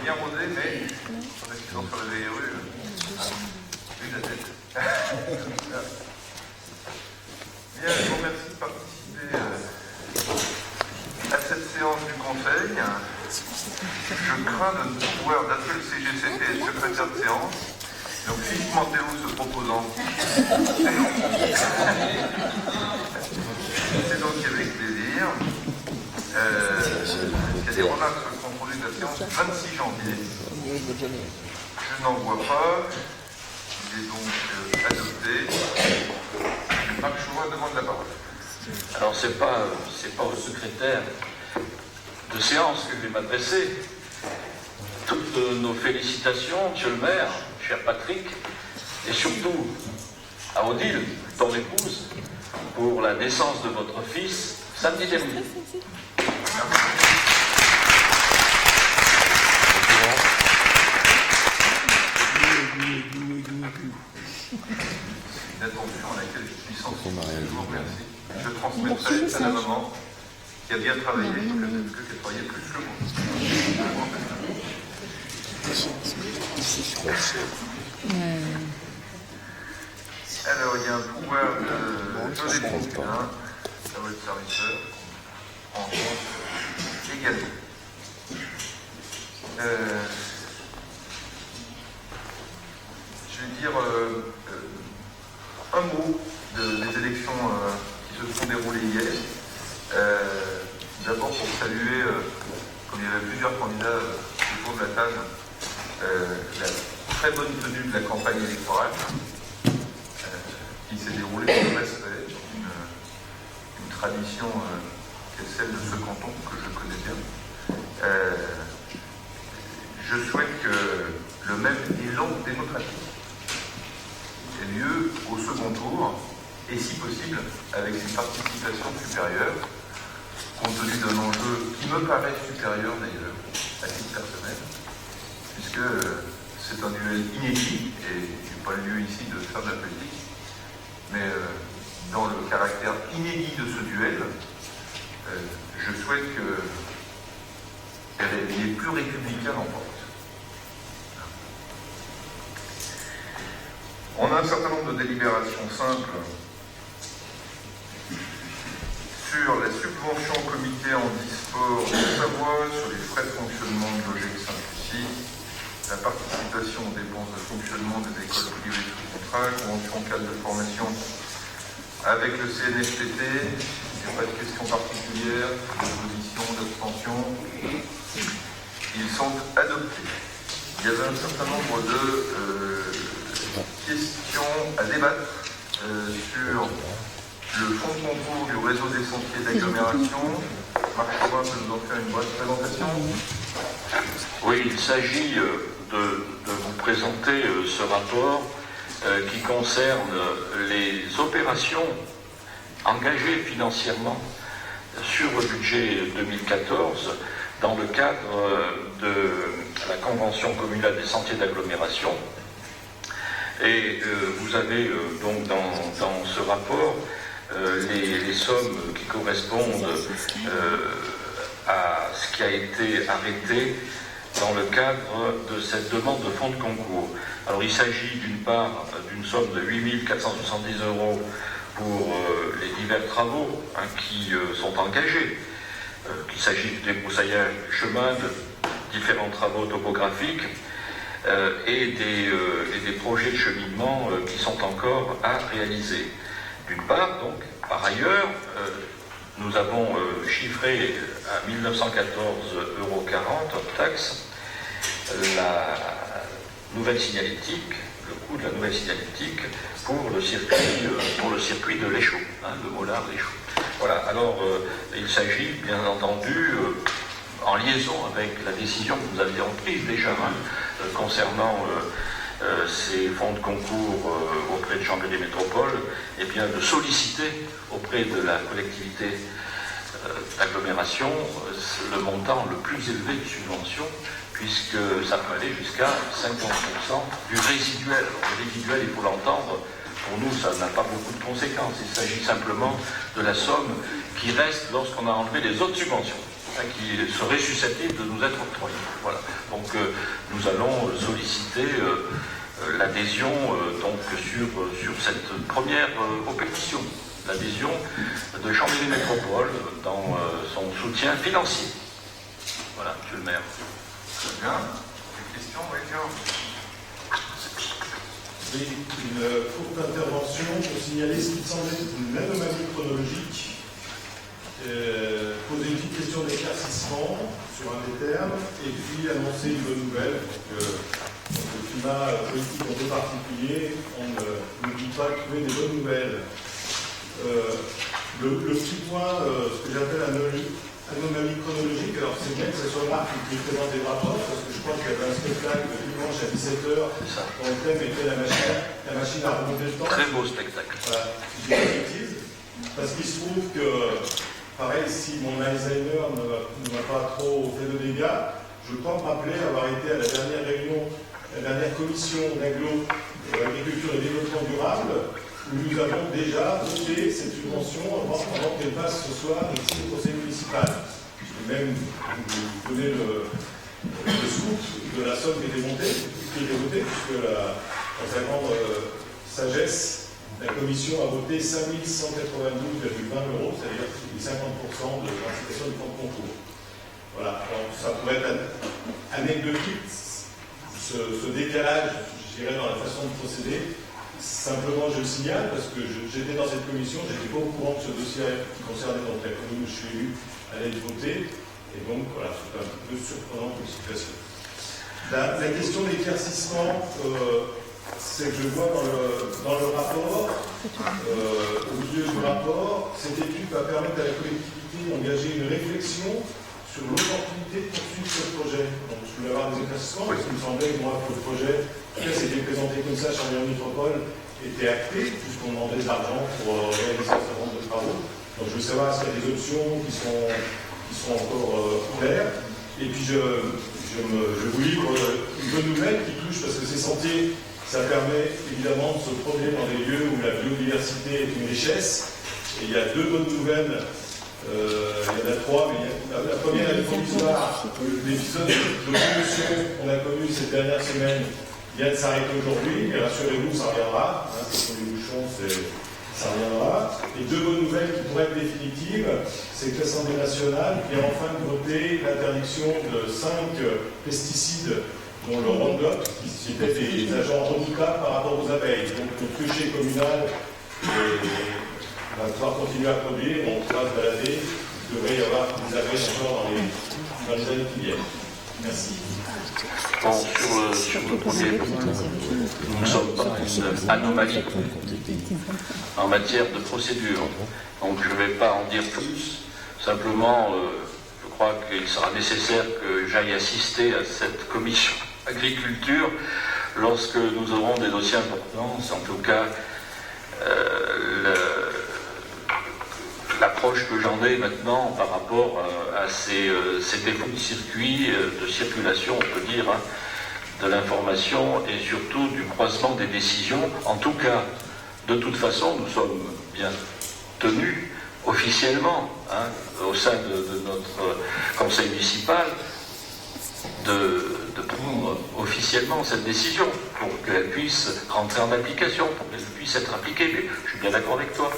bien rosé, mais en excusant sur les rues, vu la tête. Bien, je vous remercie de participer à cette séance du Conseil. Je crains de ne pas pouvoir dater le CGCT et le secrétaire de séance. Donc Philippe Manteau se proposant. C'est donc avec plaisir. Il y a des remarques sur le compte rendu de la séance du 26 janvier. Je n'en vois pas. Il est donc adopté. Marc Chouva demande la parole. Alors c'est pas au secrétaire de séance que je vais m'adresser. Toutes nos félicitations, monsieur le maire, cher Patrick, et surtout à Odile, ton épouse, pour la naissance de votre fils samedi dernier. Une attention à laquelle je suis sensible. Je vous remercie. Je transmettrai à la maman qui a bien travaillé, qui a travaillé plus que moi. Alors, il y a un pouvoir de José Poupin, à votre serviteur, en compte également. Je vais dire un mot des élections qui se sont déroulées hier. D'abord pour saluer, comme il y avait plusieurs candidats autour de la table, la très bonne tenue de la campagne électorale qui s'est déroulée dans le respect, une tradition qui est celle de ce canton que je connais bien. Je souhaite que le même élan démocratique ait lieu au second tour, et si possible, avec une participation supérieure, compte tenu d'un enjeu qui me paraît supérieur d'ailleurs, à titre personnel, puisque c'est un duel inédit, et je n'ai pas le lieu ici de faire de la politique, mais dans le caractère inédit de ce duel, je souhaite que les plus républicains l'emportent. On a un certain nombre de délibérations simples sur la subvention au comité handisport de Savoie, sur les frais de fonctionnement de l'OGEC Saint-Lucie, la participation aux dépenses de fonctionnement des écoles privées sous contrat, convention cadre de formation avec le CNFPT. Il n'y a pas de questions particulières, d'opposition, d'abstention. Ils sont adoptés. Il y avait un certain nombre de questions à débattre sur le fonds de concours du réseau des sentiers d'agglomération. Marc Chouva peut nous en faire une brève présentation. Oui, il s'agit de vous présenter ce rapport qui concerne les opérations engagées financièrement sur le budget 2014 dans le cadre de la Convention communale des sentiers d'agglomération. Et vous avez donc dans ce rapport les sommes qui correspondent à ce qui a été arrêté dans le cadre de cette demande de fonds de concours. Alors il s'agit d'une part d'une somme de 8 470 € pour les divers travaux qui sont engagés, qu'il s'agit du débroussaillage du chemin, de différents travaux topographiques et des projets de cheminement qui sont encore à réaliser. D'une part, donc, par ailleurs, nous avons chiffré à 1 914,40 € hors taxe la nouvelle signalétique, le coût de la nouvelle signalétique pour le circuit de l'Échaud, le Mollard-l'Échaud. Voilà, alors il s'agit bien entendu, en liaison avec la décision que nous avions prise déjà concernant ces fonds de concours auprès de Chambéry Métropole, et bien de solliciter auprès de la collectivité d'agglomération le montant le plus élevé de subvention, puisque ça peut aller jusqu'à 50% du résiduel. Le résiduel, il faut l'entendre, pour nous, ça n'a pas beaucoup de conséquences. Il s'agit simplement de la somme qui reste lorsqu'on a enlevé les autres subventions. qui serait susceptible de nous être octroyé. Voilà. Donc nous allons solliciter l'adhésion donc sur cette première compétition, l'adhésion de Chambéry Métropole dans son soutien financier. Voilà, Monsieur le maire. Très bien. Des questions, oui, Oui, une courte intervention pour signaler ce qui me semble être une anomalie chronologique. Poser une petite question d'éclaircissement sur un des termes et puis annoncer une bonne nouvelle. Donc, le climat politique un peu particulier, on n'oublie pas de trouver des bonnes nouvelles. Le petit point, ce que j'appelle anomalie chronologique, alors c'est bien que ce soit Marc qui présente des rapports, parce que je crois qu'il y avait un spectacle de dimanche à 17h dont le thème était la machine à remonter le temps. Très beau spectacle. Voilà, si je dis pas de bêtises, parce qu'il se trouve que, pareil, si mon Alzheimer ne m'a pas trop fait de dégâts, je crois me rappeler avoir été à la dernière réunion, la dernière commission d'aglo, agriculture et développement durable, où nous avons déjà voté cette subvention avant qu'elle passe ce soir ici au conseil municipal. Je vais même vous donner le scoop de la somme qui était votée, puisque dans sa grande sagesse, la commission a voté 5 192,20 €, c'est-à-dire 50% de l'incitation du fonds de concours. Voilà, donc ça pourrait être anecdotique, ce décalage, je dirais, dans la façon de procéder. Simplement, je le signale parce que j'étais dans cette commission, je n'étais pas au courant que ce dossier qui concernait donc la commune où je suis élu allait être voté. Et donc, voilà, c'est un peu surprenant comme situation. La question d'éclaircissement, c'est que je vois dans le rapport, au milieu du rapport, cette étude va permettre à la collectivité d'engager une réflexion sur l'opportunité de poursuivre ce projet. Donc, je voulais avoir des éclaircissements parce qu'il me semblait que moi, que le projet, en tout cas, c'était présenté comme ça, Chambéry Métropole, était acté, puisqu'on demandait de l'argent pour réaliser un certain nombre de travaux. Donc, je veux savoir s'il y a des options qui sont encore claires. Et puis, je vous livre une bonne nouvelle qui touche, parce que ces sentiers, ça permet évidemment de se promener dans des lieux où la biodiversité est une richesse. Et il y a deux bonnes nouvelles. Il y en a trois, mais la première est provisoire. L'épisode de pollution qu'on a connu cette dernière semaine vient de s'arrêter aujourd'hui, mais rassurez-vous, ça reviendra. Hein, ce sont les bouchons, ça reviendra. Et deux bonnes nouvelles qui pourraient être définitives, c'est que l'Assemblée nationale vient enfin de voter l'interdiction de 5 pesticides, dont le Roundup, qui étaient des agents redoutables par rapport aux abeilles. Donc le crucher communal on va pouvoir continuer à produire, on pourra se balader. Il devrait y avoir des abeilles encore dans les années qui viennent. Merci. Bon, sur le premier point, nous ne sommes pas une anomalie en matière de procédure. Donc je ne vais pas en dire plus. Simplement, je crois qu'il sera nécessaire que j'aille assister à cette commission agriculture lorsque nous aurons des dossiers importants. En tout cas, l'approche que j'en ai maintenant par rapport à ces défauts de circuit, de circulation, on peut dire, hein, de l'information et surtout du croisement des décisions. En tout cas, de toute façon, nous sommes bien tenus officiellement, hein, au sein de notre conseil municipal, de prendre officiellement cette décision pour qu'elle puisse rentrer en application, pour qu'elle puisse être appliquée. Mais je suis bien d'accord avec toi.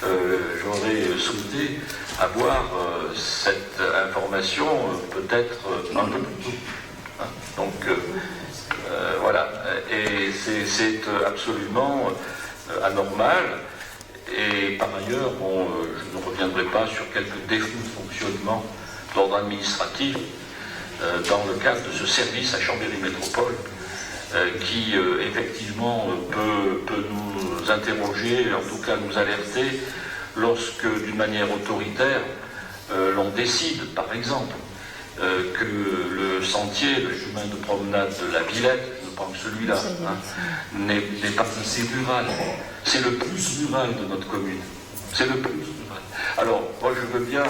J'aurais souhaité avoir cette information peut-être un peu plus tôt. Hein. Donc voilà. Et c'est absolument anormal. Et par ailleurs, bon, je ne reviendrai pas sur quelques défauts de fonctionnement d'ordre administratif dans le cadre de ce service à Chambéry Métropole qui effectivement peut nous interroger, en tout cas nous alerter lorsque d'une manière autoritaire l'on décide par exemple que le sentier, le chemin de promenade de la Villette, je prends celui-là, hein, n'est pas assez rural. C'est le plus rural de notre commune. C'est le plus rural. Alors, moi je veux bien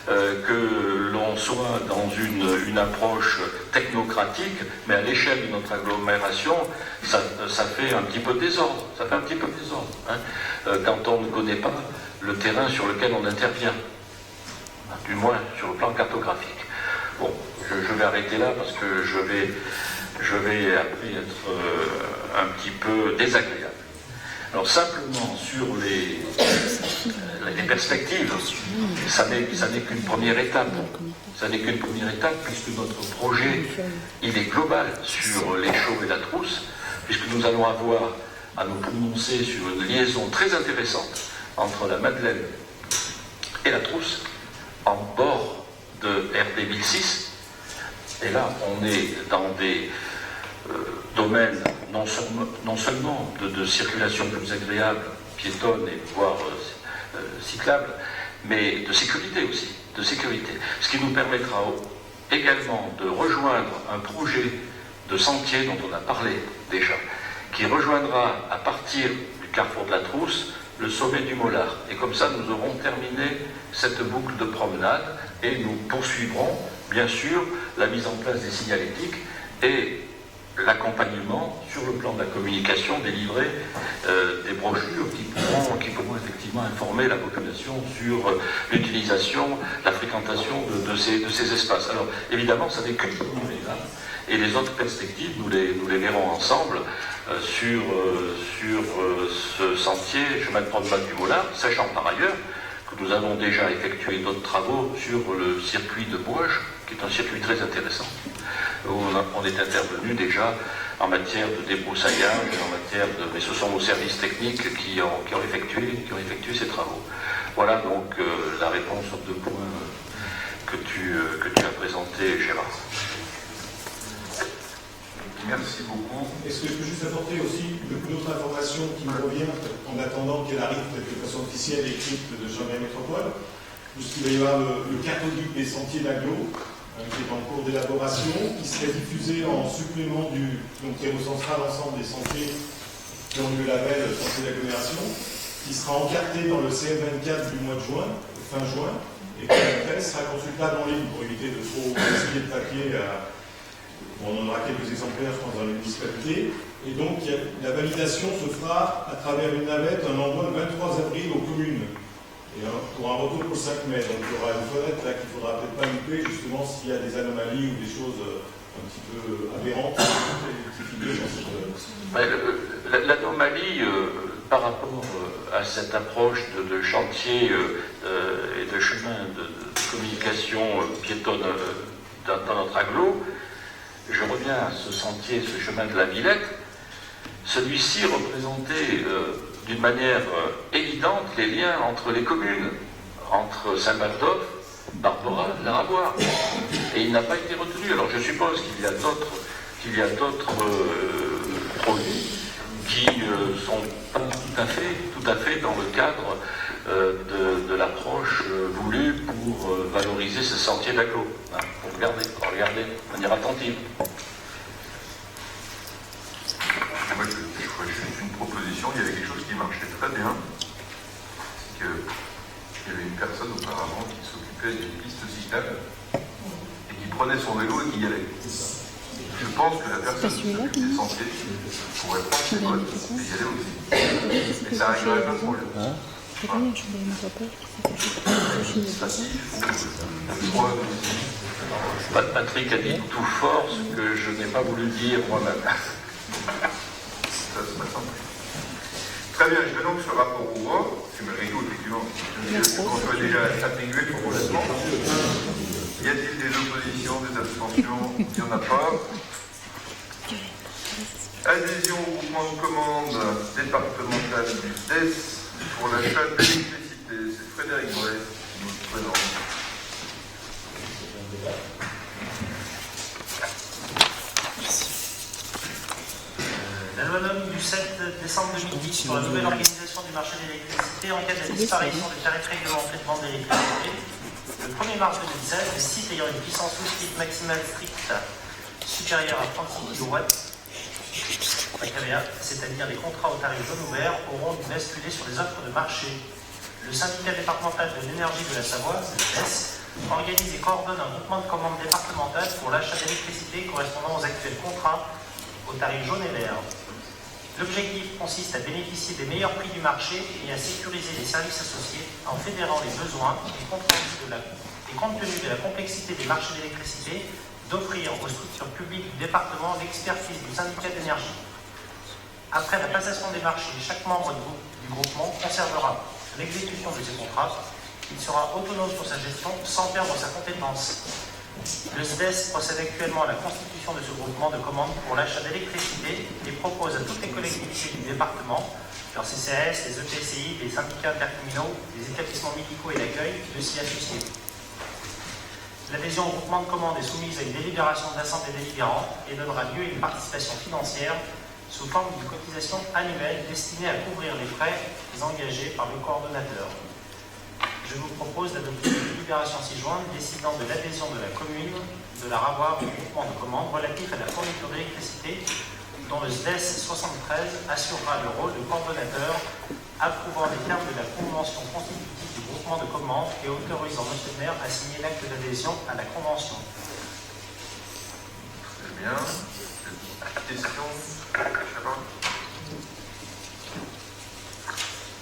que l'on soit dans une approche technocratique, mais à l'échelle de notre agglomération, ça fait un petit peu de désordre. Ça fait un petit peu de désordre, hein, quand on ne connaît pas le terrain sur lequel on intervient. du moins sur le plan cartographique. Bon, je vais arrêter là parce que je vais après être un petit peu désagréable. Alors simplement sur les perspectives, ça n'est qu'une première étape. Ça n'est qu'une première étape puisque notre projet, il est global sur les Chauds et la Trousse, puisque nous allons avoir à nous prononcer sur une liaison très intéressante entre la Madeleine et la Trousse, en bord de RD 1006. Et là, on est dans des domaines non seulement de circulation plus agréable, piétonne et voire cyclable, mais de sécurité aussi, de sécurité. Ce qui nous permettra également de rejoindre un projet de sentier dont on a parlé déjà, qui rejoindra à partir du carrefour de la Trousse le sommet du Mollard. Et comme ça, nous aurons terminé cette boucle de promenade et nous poursuivrons, bien sûr, la mise en place des signalétiques et l'accompagnement sur le plan de la communication, délivrer des brochures qui pourront effectivement informer la population sur l'utilisation, la fréquentation de ces espaces. Alors évidemment, ça n'est qu'une première étape, et les autres perspectives, nous les verrons ensemble sur ce sentier chemin de promenade du Mollard, sachant par ailleurs que nous avons déjà effectué d'autres travaux sur le circuit de Bouages, qui est un circuit très intéressant, où on est intervenu déjà en matière de débroussaillage, mais ce sont nos services techniques qui ont effectué ces travaux. Voilà donc la réponse aux 2 points que tu as présentés, Gérard. Merci beaucoup. Est-ce que je peux juste apporter aussi d'autres informations qui me reviennent en attendant qu'elle arrive de façon officielle écrite de Jean-Marie Métropole? Puisqu'il va y avoir le cathodique des sentiers d'Aglo, qui est en cours d'élaboration, qui serait diffusé en supplément donc qui recensera l'ensemble des sentiers qui ont eu le label sentier d'agglomération, qui sera encarté dans le CM24 du mois de juin, fin juin, et qui après sera consultable en ligne pour éviter de trop gaspiller de papier. On en aura quelques exemplaires, je pense, dans les municipalités. Et donc, la validation se fera à travers une navette, un envoi le 23 avril aux communes. Et pour un retour pour le 5 mai. Donc, il y aura une fenêtre là qu'il ne faudra peut-être pas louper, justement, s'il y a des anomalies ou des choses un petit peu aberrantes qui figurent dans cette. L'anomalie par rapport à cette approche de chantier et de chemin de communication piétonne dans notre agglo, je reviens à ce sentier, ce chemin de la Villette. Celui-ci représentait d'une manière évidente les liens entre les communes, entre Saint-Bartholomew, Barbora, Larabois. Et il n'a pas été retenu. Alors je suppose qu'il y a d'autres produits qui sont pas tout à fait dans le cadre de l'approche voulue pour valoriser ce sentier d'agglo. Pour regarder de manière attentive. Moi, je ferais juste une proposition. Il y avait quelque chose qui marchait très bien. C'est qu'il y avait une personne auparavant qui s'occupait d'une piste cyclable et qui prenait son vélo et qui y allait. Je pense que la personne qui s'occupe des sentiers pourrait prendre ses potes et y aller aussi. Et ça réglerait pas le problème. Patrick a dit tout fort ce que je n'ai pas voulu dire moi-même. Ça se passe en plus. Très bien, je vais donc ce rapport au vote. C'est malgré tout, effectivement, on peut déjà atténuer progressivement. Y a-t-il des oppositions, des abstentions? Il n'y en a pas. Adhésion au groupement de commande départemental du DES pour l'achat d'électricité. C'est Frédéric Bray qui nous le présente. La loi NOM du 7 décembre 2010 sur la nouvelle organisation du marché de l'électricité en cas de disparition des tarifs réglementés de vente d'électricité. Le 1er mars 2016, les sites ayant une puissance loustique maximale stricte supérieure à 36 kW, c'est-à-dire des contrats au tarif jaune ouvert, auront dû basculer sur les offres de marché. Le syndicat départemental de l'énergie de la Savoie, CDS, organise et coordonne un groupement de commandes départementales pour l'achat d'électricité correspondant aux actuels contrats au tarif jaune et vert. L'objectif consiste à bénéficier des meilleurs prix du marché et à sécuriser les services associés en fédérant les besoins et comptes rendus des et compte tenu de la complexité des marchés d'électricité, d'offrir aux structures publiques du département l'expertise du syndicat d'énergie. Après la passation des marchés, chaque membre du groupement conservera l'exécution de ses contrats. Il sera autonome sur sa gestion sans perdre sa compétence. Le SDES procède actuellement à la constitution de ce groupement de commandes pour l'achat d'électricité et propose à toutes les collectivités du département, leurs CCAS, les EPCI, les syndicats intercommunaux, les établissements médicaux et d'accueil, de s'y associer. L'adhésion au groupement de commandes est soumise à une délibération de l'Assemblée délibérante et donnera lieu à une participation financière sous forme d'une cotisation annuelle destinée à couvrir les frais engagés par le coordonnateur. Je vous propose d'adopter une délibération ci-jointe décidant de l'adhésion de la commune de la Ravoire au groupement de commandes relatif à la fourniture d'électricité dont le SDES 73 assurera le rôle de coordonnateur, approuvant les termes de la convention constitutive du groupement de commandes et autorisant M. le maire à signer l'acte d'adhésion à la convention. Très bien. Question.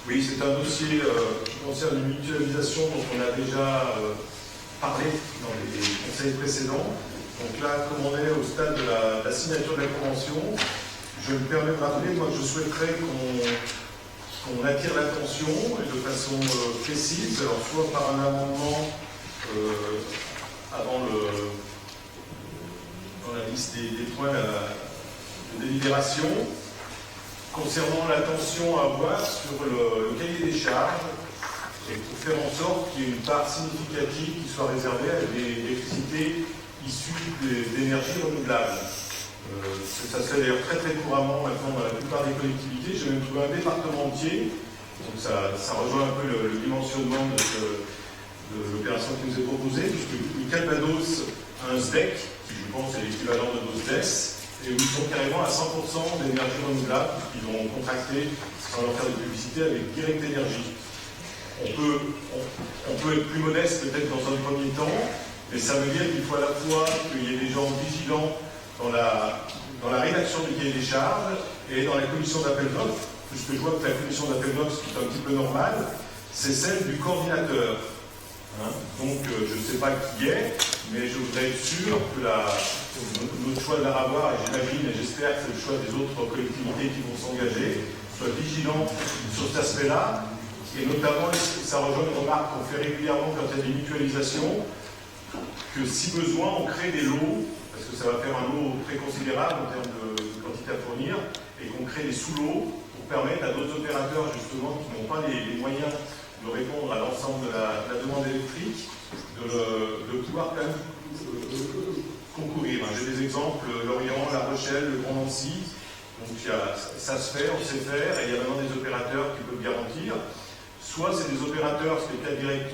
Oui, c'est un dossier qui concerne une mutualisation dont on a déjà parlé dans les conseils précédents. Donc là, comme on est au stade de la signature de la convention, je me permets de rappeler, moi, que je souhaiterais qu'on attire l'attention et de façon précise, alors soit par un amendement avant dans la liste des points de délibération, concernant l'attention à avoir sur le cahier des charges et pour faire en sorte qu'il y ait une part significative qui soit réservée à l'électricité issue d'énergie renouvelable. Ça se fait d'ailleurs très très couramment maintenant dans la plupart des collectivités. J'ai même trouvé un département entier, donc ça rejoint un peu le dimensionnement de l'opération qui nous est proposée, puisque le Calvados a un SDEC, qui je pense est l'équivalent de nos SDES, et où ils sont carrément à 100% d'énergie renouvelable, puisqu'ils ont contracté, sans leur faire de publicité, avec Direct Énergie. On peut être plus modeste peut-être dans un premier temps, mais ça veut dire qu'il faut à la fois qu'il y ait des gens vigilants dans la rédaction du cahier des charges et dans la commission d'appel d'offres, puisque je vois que la commission d'appel d'offres, ce qui est un petit peu normal, c'est celle du coordinateur. Donc je ne sais pas qui est, mais je voudrais être sûr que notre choix de la Ravoire, et j'imagine et j'espère que c'est le choix des autres collectivités qui vont s'engager, soit vigilant sur cet aspect-là, et notamment, ça rejoint une remarque qu'on fait régulièrement quand il y a des mutualisations, que si besoin, on crée des lots, parce que ça va faire un lot très considérable en termes de quantité à fournir, et qu'on crée des sous-lots pour permettre à d'autres opérateurs, justement, qui n'ont pas les moyens de répondre à l'ensemble de la demande électrique, de pouvoir quand même concourir. J'ai des exemples, Lorient, La Rochelle, le Grand Nancy, donc ça se fait, on sait faire, et il y a maintenant des opérateurs qui peuvent garantir. Soit c'est des opérateurs, c'est le cas Direct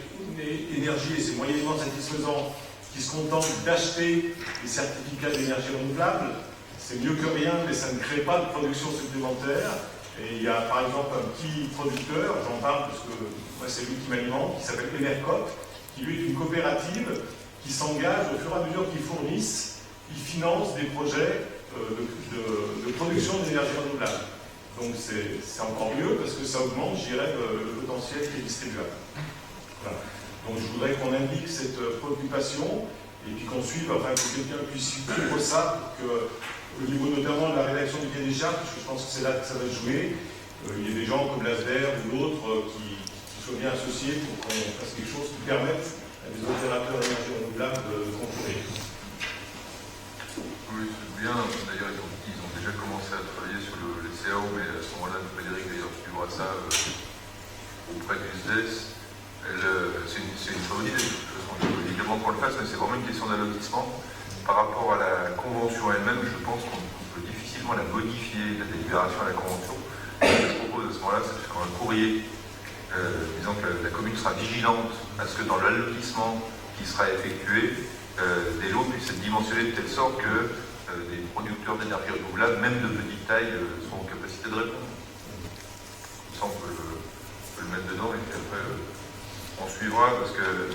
Énergie, et c'est moyennement satisfaisant, qui se contentent d'acheter des certificats d'énergie renouvelable. C'est mieux que rien, mais ça ne crée pas de production supplémentaire. Et il y a par exemple un petit producteur, j'en parle parce que moi c'est lui qui m'alimente, qui s'appelle Enercop, qui lui est une coopérative qui s'engage au fur et à mesure qu'ils fournissent, ils financent des projets de production d'énergie renouvelable. Donc c'est encore mieux parce que ça augmente, je dirais, le potentiel qui est distribuable. Voilà. Donc je voudrais qu'on indique cette préoccupation et puis qu'on suive, enfin que quelqu'un puisse suivre ça pour que, au niveau notamment de la rédaction du cahier des charges, parce que je pense que c'est là que ça va jouer, il y a des gens comme l'ASDER ou d'autres qui soient bien associés pour qu'on fasse quelque chose qui permette à des opérateurs d'énergie renouvelable de concourir. Oui, c'est bien. D'ailleurs, ils ont déjà commencé à travailler sur les CAO, mais à ce moment-là, Frédéric d'ailleurs suivra ça auprès du SDES. C'est une bonne idée. De toute façon, je veux évidemment qu'on le fasse, mais c'est vraiment une question d'allotissement. Par rapport à la convention elle-même, je pense qu'on peut difficilement la modifier, la délibération à la convention. Ce que je propose à ce moment-là, c'est de faire un courrier disant que la commune sera vigilante à ce que dans l'allotissement qui sera effectué, des lots puissent être dimensionnés de telle sorte que des producteurs d'énergie renouvelable, même de petite taille, sont en capacité de répondre. Comme ça, on peut le mettre dedans et puis après, on suivra, parce que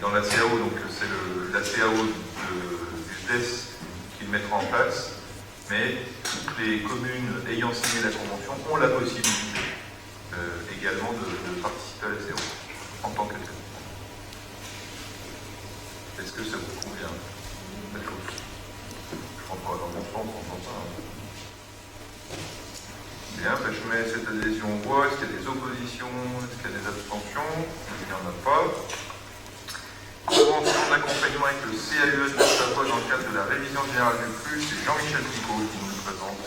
dans la CAO, donc c'est la CAO du SDES qui le mettra en place, mais toutes les communes ayant signé la convention ont la possibilité également de participer à la CAO en tant que telle. Est-ce que ça vous convient? Je comprends pas dans mon sens, on comprend pas. Bien, ben, je mets cette adhésion au voix. Est-ce qu'il y a des oppositions? Est-ce qu'il y a des abstentions? Il n'y en a pas. Convention d'accompagnement avec le CAUE de Savoie dans le cadre de la révision générale du flux, c'est Jean-Michel Picot qui nous le présente.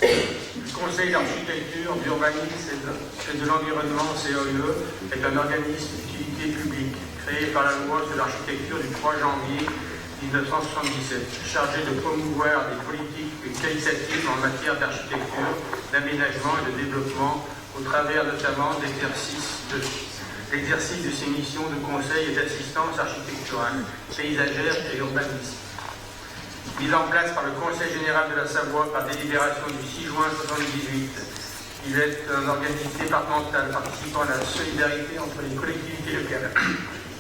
Le Conseil d'architecture, d'urbanisme et de l'environnement, CAUE, est un organisme d'utilité publique créé par la loi sur l'architecture du 3 janvier 1977, chargé de promouvoir des politiques qualitatives en matière d'architecture, d'aménagement et de développement au travers notamment de l'exercice de ses missions de conseil et d'assistance architecturale, paysagère et urbanisme. Mis en place par le Conseil général de la Savoie par délibération du 6 juin 1978, il est un organisme départemental participant à la solidarité entre les collectivités locales.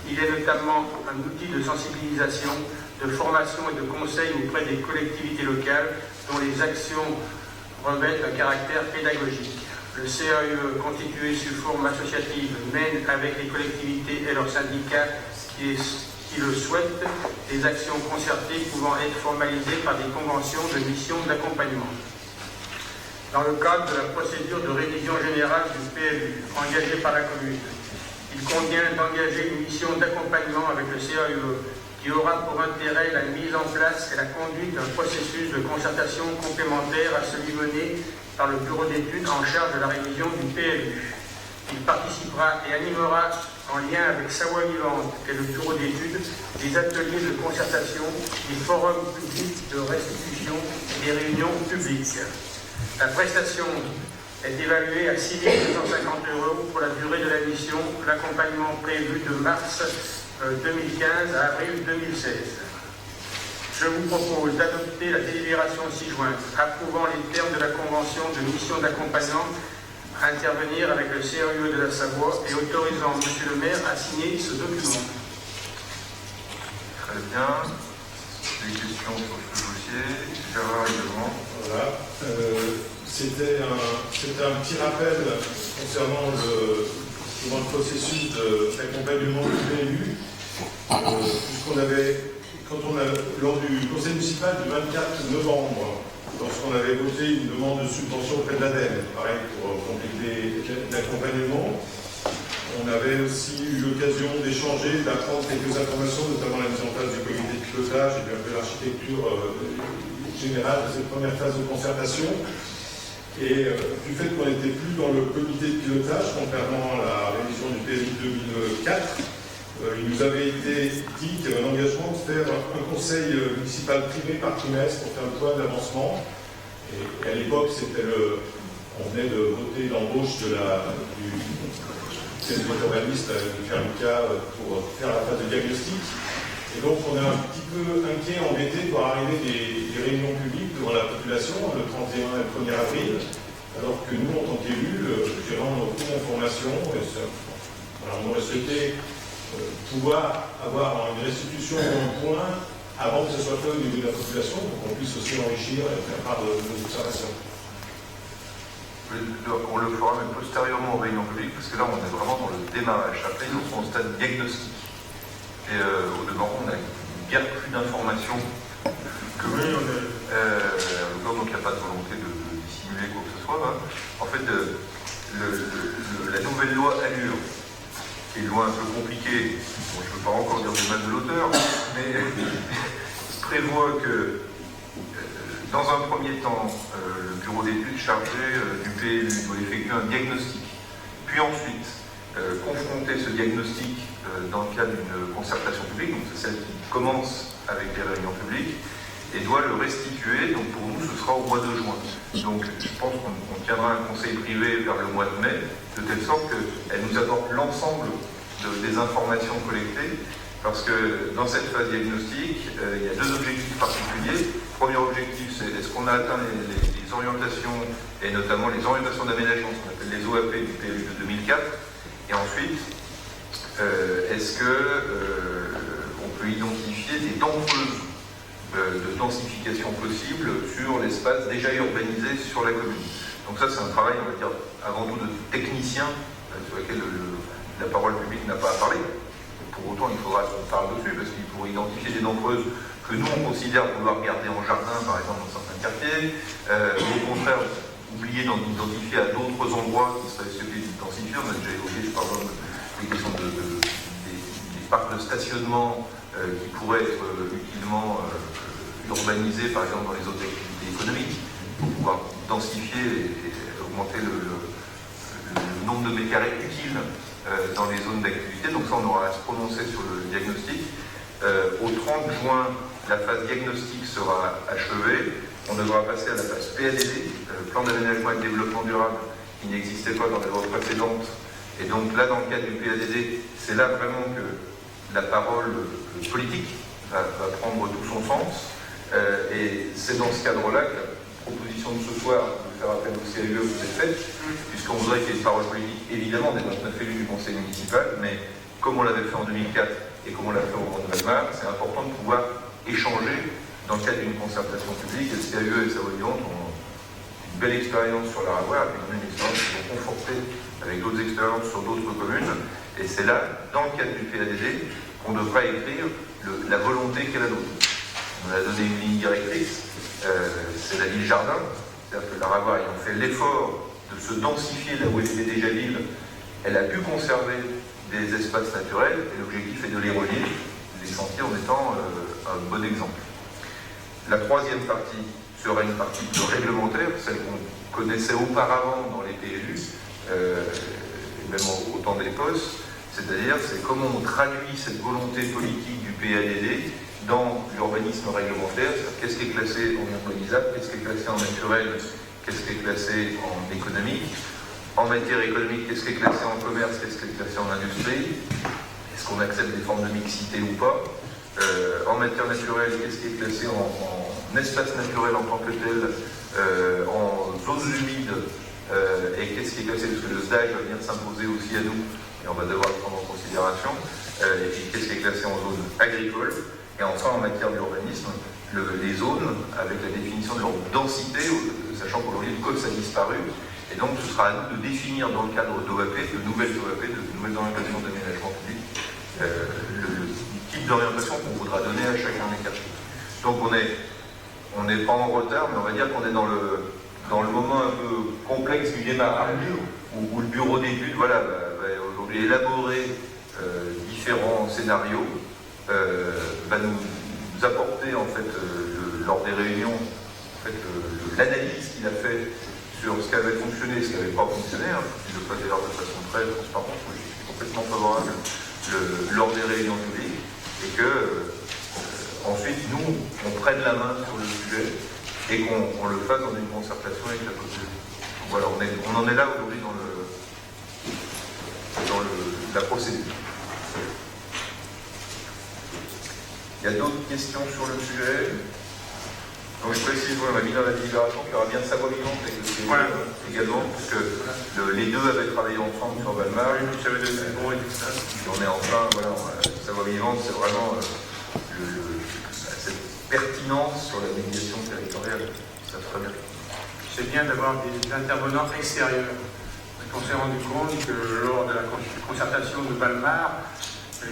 Il est notamment un outil de sensibilisation, de formation et de conseil auprès des collectivités locales dont les actions revêtent un caractère pédagogique. Le CAUE, constitué sous forme associative, mène avec les collectivités et leurs syndicats qui le souhaitent des actions concertées pouvant être formalisées par des conventions de mission d'accompagnement. Dans le cadre de la procédure de révision générale du PLU engagée par la commune, il convient d'engager une mission d'accompagnement avec le CAUE qui aura pour intérêt la mise en place et la conduite d'un processus de concertation complémentaire à celui mené par le bureau d'études en charge de la révision du PLU. Il participera et animera, en lien avec Savoie Vivante et le bureau d'études, des ateliers de concertation, des forums publics de restitution et des réunions publiques. La prestation est évaluée à 6 250 € pour la durée de la mission, l'accompagnement prévu de mars 2015 à avril 2016. Je vous propose d'adopter la délibération 6 juin, approuvant les termes de la convention de mission d'accompagnement à intervenir avec le CAUE de la Savoie et autorisant M. le maire à signer ce document. Très bien. Des questions sur ce dossier? Gérard, également. Voilà. C'était un petit rappel concernant le processus d'accompagnement du PLU, puisqu'on avait, lors du conseil municipal du 24 novembre, lorsqu'on avait voté une demande de subvention auprès de l'ADEME, pareil pour compléter l'accompagnement, on avait aussi eu l'occasion d'échanger, d'apprendre quelques informations, notamment la mise en place du comité de pilotage et puis un peu l'architecture générale de cette première phase de concertation. Et du fait qu'on n'était plus dans le comité de pilotage, contrairement à la révision du PLU 2004, il nous avait été dit qu'il y avait un engagement de faire un conseil municipal privé par trimestre pour faire le point d'avancement. Et à l'époque, on venait de voter l'embauche du urbaniste de Fermica pour faire la phase de diagnostic. Et donc on est un petit peu inquiet, embêté pour arriver des réunions publiques devant la population le 31 et le 1er avril, alors que nous, en tant qu'élus, gérons aucune information. On aurait souhaité pouvoir avoir une restitution d'un point avant que ce soit fait au niveau de la population, pour qu'on puisse aussi enrichir et faire part de nos observations. On le fera même postérieurement aux réunions publiques, parce que là on est vraiment dans le démarrage. Après, ils sont au stade diagnostic. Et au demeurant, on a guère plus d'informations que vous. Donc il n'y a pas de volonté de dissimuler quoi que ce soit. Hein. En fait, la nouvelle loi Allure, qui est une loi un peu compliquée, bon, je ne veux pas encore dire du mal de l'auteur, mais prévoit que dans un premier temps, le bureau d'études chargé du PLU doit effectuer un diagnostic, puis ensuite confronter ce diagnostic dans le cadre d'une concertation publique, donc c'est celle qui commence avec les réunions publiques, et doit le restituer, donc pour nous ce sera au mois de juin. Donc je pense qu'on tiendra un conseil privé vers le mois de mai, de telle sorte qu'elle nous apporte l'ensemble des informations collectées, parce que dans cette phase diagnostique, il y a deux objectifs particuliers. Le premier objectif, c'est est-ce qu'on a atteint les orientations, et notamment les orientations d'aménagement, ce qu'on appelle les OAP du PLU de 2004, et ensuite, est-ce qu'on peut identifier des dents creuses de densification possible sur l'espace déjà urbanisé sur la commune. Donc ça, c'est un travail, on va dire, avant tout de technicien, sur lequel le la parole publique n'a pas à parler. Pour autant, il faudra qu'on parle dessus, parce qu'il faut identifier des nombreuses que nous, on considère vouloir garder en jardin, par exemple, dans certains quartiers, ou au contraire, oublier d'identifier à d'autres endroits qui seraient susceptibles d'identifier. On a déjà évoqué, par exemple, les questions des parcs de stationnement qui pourraient être utilement urbanisés, par exemple, dans les autres activités économiques, pour pouvoir densifier et augmenter le nombre de mètres carrés utiles dans les zones d'activité. Donc ça, on aura à se prononcer sur le diagnostic. Au 30 juin, la phase diagnostic sera achevée. On devra passer à la phase PADD, plan d'aménagement et de développement durable, qui n'existait pas dans les lois précédentes. Et donc là, dans le cadre du PADD, c'est là vraiment que la parole politique va prendre tout son sens. Et c'est dans ce cadre-là que la proposition de ce soir de faire appel au CAUE vous est faite, puisqu'on voudrait qu'il y ait une parole politique, évidemment, des 29 élus du conseil municipal, mais comme on l'avait fait en 2004 et comme on l'a fait au Grand Valmar, c'est important de pouvoir échanger dans le cadre d'une concertation publique. Et le CAUE et Savoie-Vivante ont une belle expérience sur l'Aragoire, et une expérience qui vont conforter avec d'autres expériences sur d'autres communes. Et c'est là, dans le cadre du PADD, qu'on devra écrire la volonté qu'elle a nôtre. On a donné une ligne directrice, c'est la ville jardin, c'est-à-dire que l'Aragoire ayant fait l'effort de se densifier là où elle était déjà ville, elle a pu conserver des espaces naturels, et l'objectif est de les relier, les sentiers en étant un bon exemple. La troisième partie sera une partie plus réglementaire, celle qu'on connaissait auparavant dans les PLU, et même au temps des postes, c'est-à-dire c'est comment on traduit cette volonté politique du PADD dans l'urbanisme réglementaire, qu'est-ce qui est classé en urbanisable, qu'est-ce qui est classé en naturel, qu'est-ce qui est classé en économique, en matière économique, qu'est-ce qui est classé en commerce, qu'est-ce qui est classé en industrie, est-ce qu'on accepte des formes de mixité ou pas, en matière naturelle, qu'est-ce qui est classé en espace naturel en tant que tel, en zones humides, et qu'est-ce qui est classé, parce que le SDAG va venir s'imposer aussi à nous, et on va devoir le prendre en considération, et puis qu'est-ce qui est classé en zone agricole. Et enfin, en matière d'urbanisme, les zones, avec la définition de leur densité, sachant qu'aujourd'hui le code ça a disparu, et donc ce sera à nous de définir dans le cadre d'OAP, de nouvelles OAP, de nouvelles orientations d'aménagement public, le type d'orientation qu'on voudra donner à chacun des quartiers. Donc on n'est pas en retard, mais on va dire qu'on est dans le moment un peu complexe du démarrage, où le bureau d'études va aujourd'hui élaborer différents scénarios, va nous apporter en fait lors des réunions l'analyse qu'il a fait sur ce qui avait fonctionné et ce qui n'avait pas fonctionné. Je le fais d'ailleurs de façon très transparente, je suis complètement favorable lors des réunions publiques, et que ensuite nous on prenne la main sur le sujet et qu'on le fasse dans une concertation avec la communauté. Voilà, on en est là aujourd'hui dans la procédure. Il y a d'autres questions sur le sujet. Donc je précise, on a mis dans la délibération qu'il y aura bien Savoie-Vivante avec le CAUE également, puisque les deux avaient travaillé ensemble sur Valmar. Oui, ça veut donner un bon résultat. On est enfin, voilà, Savoie-Vivante, c'est vraiment cette pertinence sur la médiation territoriale. Ça se bien. C'est bien d'avoir des intervenants extérieurs. On s'est rendu compte que lors de la concertation de Valmar,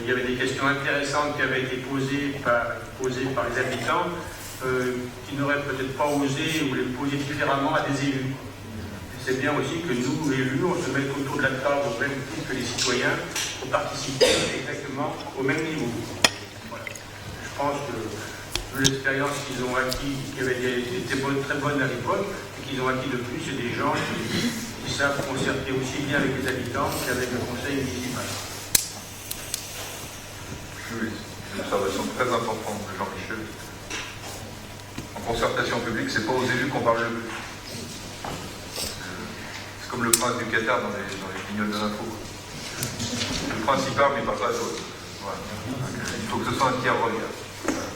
il y avait des questions intéressantes qui avaient été posées par les habitants qui n'auraient peut-être pas osé ou les poser différemment à des élus. C'est bien aussi que nous, élus, on se mette autour de la table au même titre que les citoyens pour participer exactement au même niveau. Voilà. Je pense que l'expérience qu'ils ont acquis, qui avait été très bonne à l'époque, et qu'ils ont acquis de plus, c'est des gens qui savent concerter aussi bien avec les habitants qu'avec le conseil municipal. Oui, c'est une observation très importante de Jean-Michel. En concertation publique, c'est pas aux élus qu'on parle le plus. C'est comme le prince du Qatar dans les guignols de l'info. Le prince y parle, mais il ne parle pas à toi. Voilà. Il faut que ce soit un tiers regard. Voilà.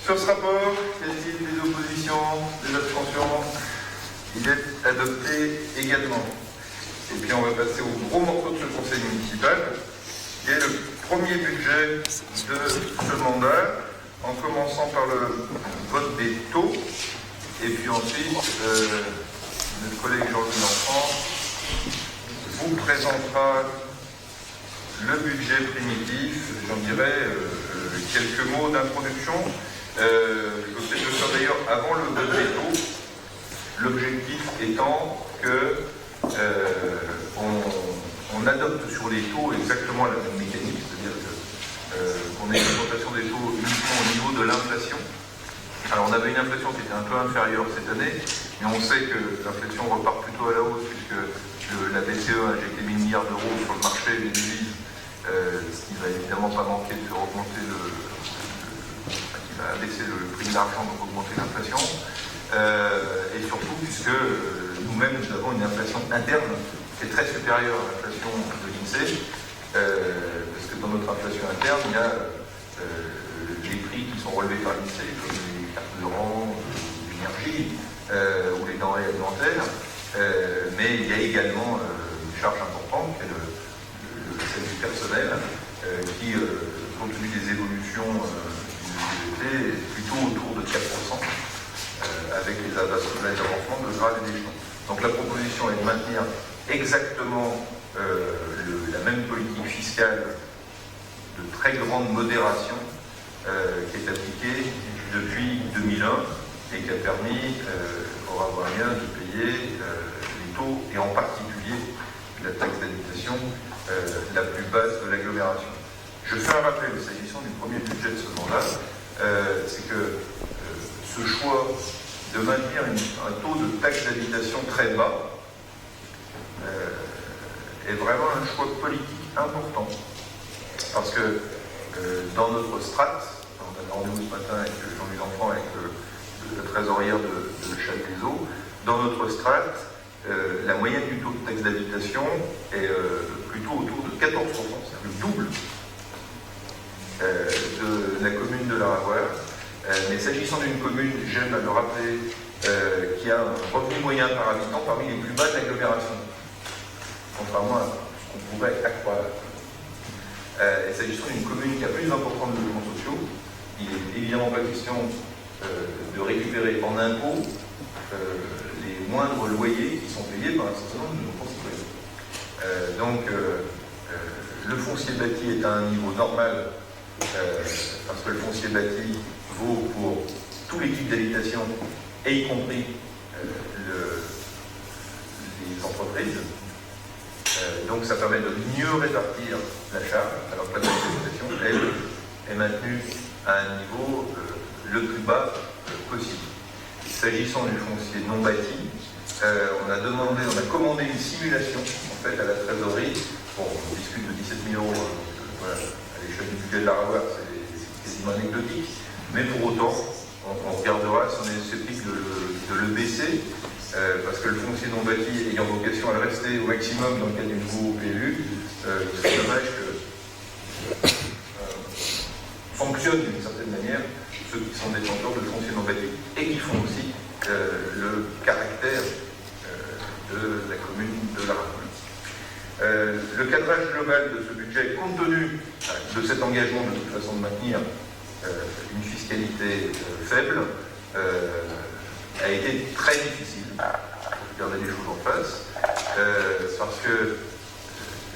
Sur ce rapport, y a-t-il des oppositions, des abstentions? Il est adopté également. Et puis on va passer au gros morceau de ce conseil municipal, qui est le premier budget de ce mandat, en commençant par le vote des taux, et puis ensuite, notre collègue Georges L'Enfant vous présentera le budget primitif. J'en dirai quelques mots d'introduction. Je vais peut-être le faire d'ailleurs avant le vote des taux. L'objectif étant que on adopte sur les taux exactement la même mécanique, c'est-à-dire qu'on ait une augmentation des taux uniquement au niveau de l'inflation. Alors on avait une inflation qui était un peu inférieure cette année, mais on sait que l'inflation repart plutôt à la hausse puisque la BCE a injecté 1000 milliards d'euros sur le marché des devises, ce qui va évidemment pas manquer de faire augmenter qui va abaisser le prix de l'argent, donc augmenter l'inflation. Et surtout puisque nous-mêmes nous avons une inflation interne qui est très supérieure à l'inflation de l'INSEE, parce que dans notre inflation interne, il y a les prix qui sont relevés par l'INSEE, comme les carburants, l'énergie ou les denrées alimentaires, mais il y a également une charge importante qui est celle du personnel, qui, compte tenu des évolutions du GDP, est plutôt autour de 4%. Avec les avancements de grade et d'échelon. Donc la proposition est de maintenir exactement la même politique fiscale de très grande modération qui est appliquée depuis 2001 et qui a permis aux Ravoiriens de payer les taux et en particulier la taxe d'habitation la plus basse de l'agglomération. Je fais un rappel, s'agissant du premier budget de ce mandat, c'est que ce choix de maintenir un taux de taxe d'habitation très bas est vraiment un choix politique important. Parce que dans notre strate, on a rendez-vous ce matin avec Jean-Louis Enfant, avec la trésorière de Châtelet-Eaux, dans notre strate, la moyenne du taux de taxe d'habitation est plutôt autour de 14%, c'est-à-dire le double de la commune de Laravoir. Mais s'agissant d'une commune, j'aime à le rappeler, qui a un revenu moyen par habitant parmi les plus bas de l'agglomération, contrairement à ce qu'on pourrait accroire. Et s'agissant d'une commune qui a plus d'importants logements sociaux, il n'est évidemment pas question de récupérer en impôts les moindres loyers qui sont payés par un certain nombre de nos concitoyens. Donc, le foncier bâti est à un niveau normal, parce que le foncier bâti vaut pour tous les types d'habitation, et y compris les entreprises. Donc ça permet de mieux répartir la charge, alors que la taxe d'habitation, elle, est maintenue à un niveau le plus bas possible. S'agissant du foncier non bâti, on a commandé une simulation en fait à la trésorerie. Bon, on discute de 17 000 €, voilà, à l'échelle du budget de Laravoir, c'est quasiment anecdotique. Mais pour autant, on regardera si on est susceptible de le baisser, parce que le foncier non bâti ayant vocation à le rester au maximum dans le cadre du nouveau PLU, il serait dommage que fonctionnent d'une certaine manière ceux qui sont détenteurs de foncier non bâti et qui font aussi le caractère de la commune de Laravoir. Le cadrage global de ce budget, compte tenu de cet engagement de toute façon de maintenir une fiscalité faible, a été très difficile, pour regarder les choses en face, parce que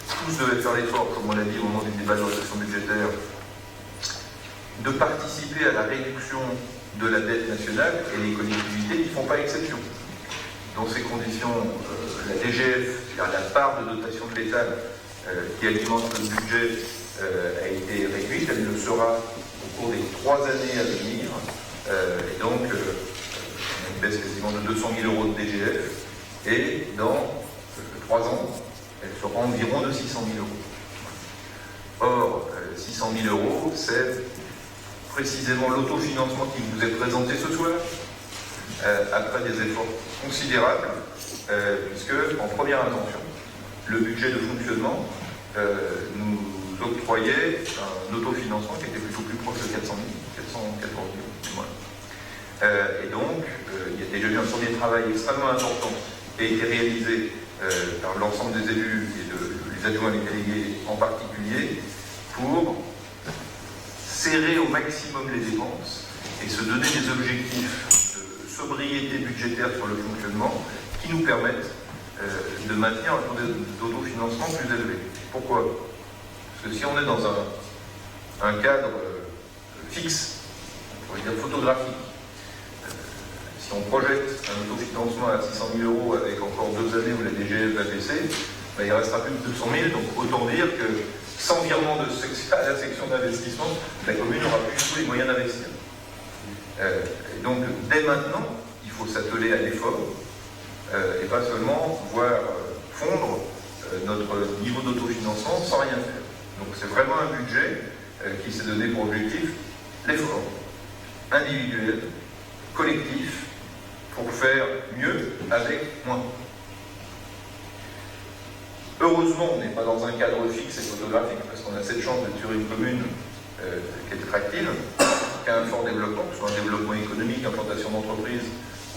tous devaient faire l'effort, comme on l'a dit au moment du débat de l'orientation budgétaire, de participer à la réduction de la dette nationale, et les collectivités n'y font pas exception. Dans ces conditions, la DGF, c'est-à-dire la part de dotation de l'État qui alimente le budget, a été réduite, elle le sera au cours des 3 années à venir, et donc on a une baisse quasiment de 200 000 € de DGF, et dans 3 ans, elle sera environ de 600 000 €. Or, 600 000 €, c'est précisément l'autofinancement qui vous est présenté ce soir, après des efforts considérables, puisque, en première intention, le budget de fonctionnement nous octroyait un autofinancement qui était plutôt plus proche de 400 000, 414 000, moins. Et donc, il y a déjà eu un premier travail extrêmement important qui a été réalisé par l'ensemble des élus et les adjoints et les délégués en particulier, pour serrer au maximum les dépenses et se donner des objectifs de sobriété budgétaire sur le fonctionnement qui nous permettent de maintenir un taux d'autofinancement plus élevé. Pourquoi? Parce que si on est dans un cadre fixe, on pourrait dire photographique, si on projette un autofinancement à 600 000 € avec encore 2 années où la DGF va baisser, ben, il restera plus de 200 000, donc autant dire que sans virement à la section d'investissement, la commune n'aura plus tous les moyens d'investir. Et donc, dès maintenant, il faut s'atteler à l'effort et pas seulement voir fondre notre niveau d'autofinancement sans rien faire. Donc, c'est vraiment un budget qui s'est donné pour objectif l'effort individuel, collectif, pour faire mieux avec moins. Heureusement, on n'est pas dans un cadre fixe et photographique, parce qu'on a cette chance d'être sur une commune qui est attractive, qui a un fort développement, que ce soit un développement économique, implantation d'entreprise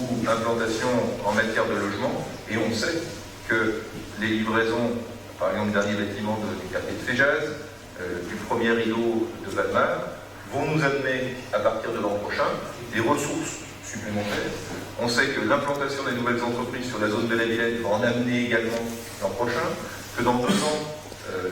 ou implantation en matière de logement, et on sait que les livraisons, par exemple le dernier bâtiment du quartier de Féjaz, du premier rideau de Valmar, vont nous amener, à partir de l'an prochain, des ressources supplémentaires. On sait que l'implantation des nouvelles entreprises sur la zone de la Villette va en amener également l'an prochain, que dans 2 ans,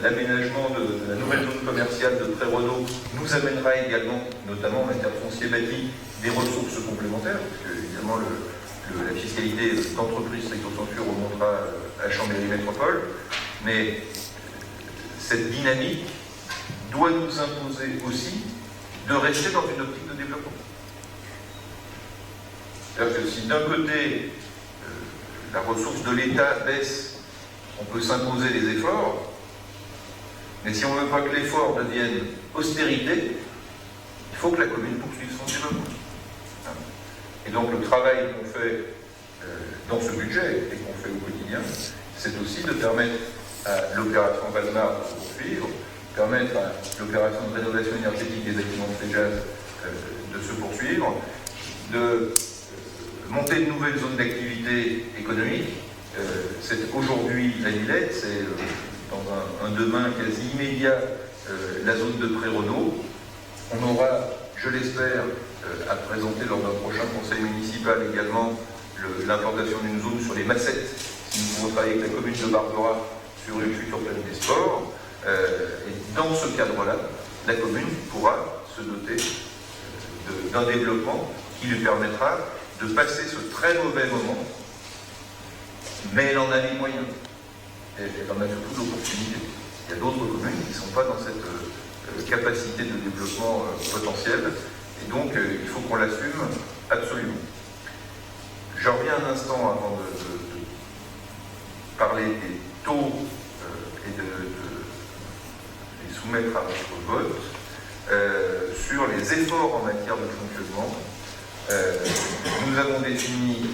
l'aménagement de la nouvelle zone commerciale de Pré-Renault nous amènera également, notamment en matière foncier bâti, des ressources complémentaires, parce que évidemment la fiscalité d'entreprise stricto sensu remontera à Chambéry Métropole, mais cette dynamique doit nous imposer aussi de rester dans une optique de développement. C'est-à-dire que si d'un côté la ressource de l'État baisse, on peut s'imposer des efforts, mais si on ne veut pas que l'effort devienne austérité, il faut que la commune poursuive son développement. Et donc le travail qu'on fait dans ce budget et qu'on fait au quotidien, c'est aussi de permettre à l'opération Valmar de se poursuivre, permettre à l'opération de rénovation énergétique des bâtiments de Féjaz de se poursuivre, de monter de nouvelles zones d'activité économique. C'est aujourd'hui la Villette, c'est dans un demain quasi immédiat la zone de Pré-Renault. On aura, je l'espère, à présenter lors d'un prochain conseil municipal également l'implantation d'une zone sur les Massettes, si nous pouvons travailler avec la commune de Barbera sur une future plaine des sports. Et dans ce cadre-là, la commune pourra se doter d'un développement qui lui permettra de passer ce très mauvais moment, mais elle en a les moyens. Et elle en a surtout l'opportunité. Il y a d'autres communes qui ne sont pas dans cette capacité de développement potentiel, et donc il faut qu'on l'assume absolument. J'en reviens un instant avant de parler des taux et de les soumettre à votre vote, sur les efforts en matière de fonctionnement. Nous avons défini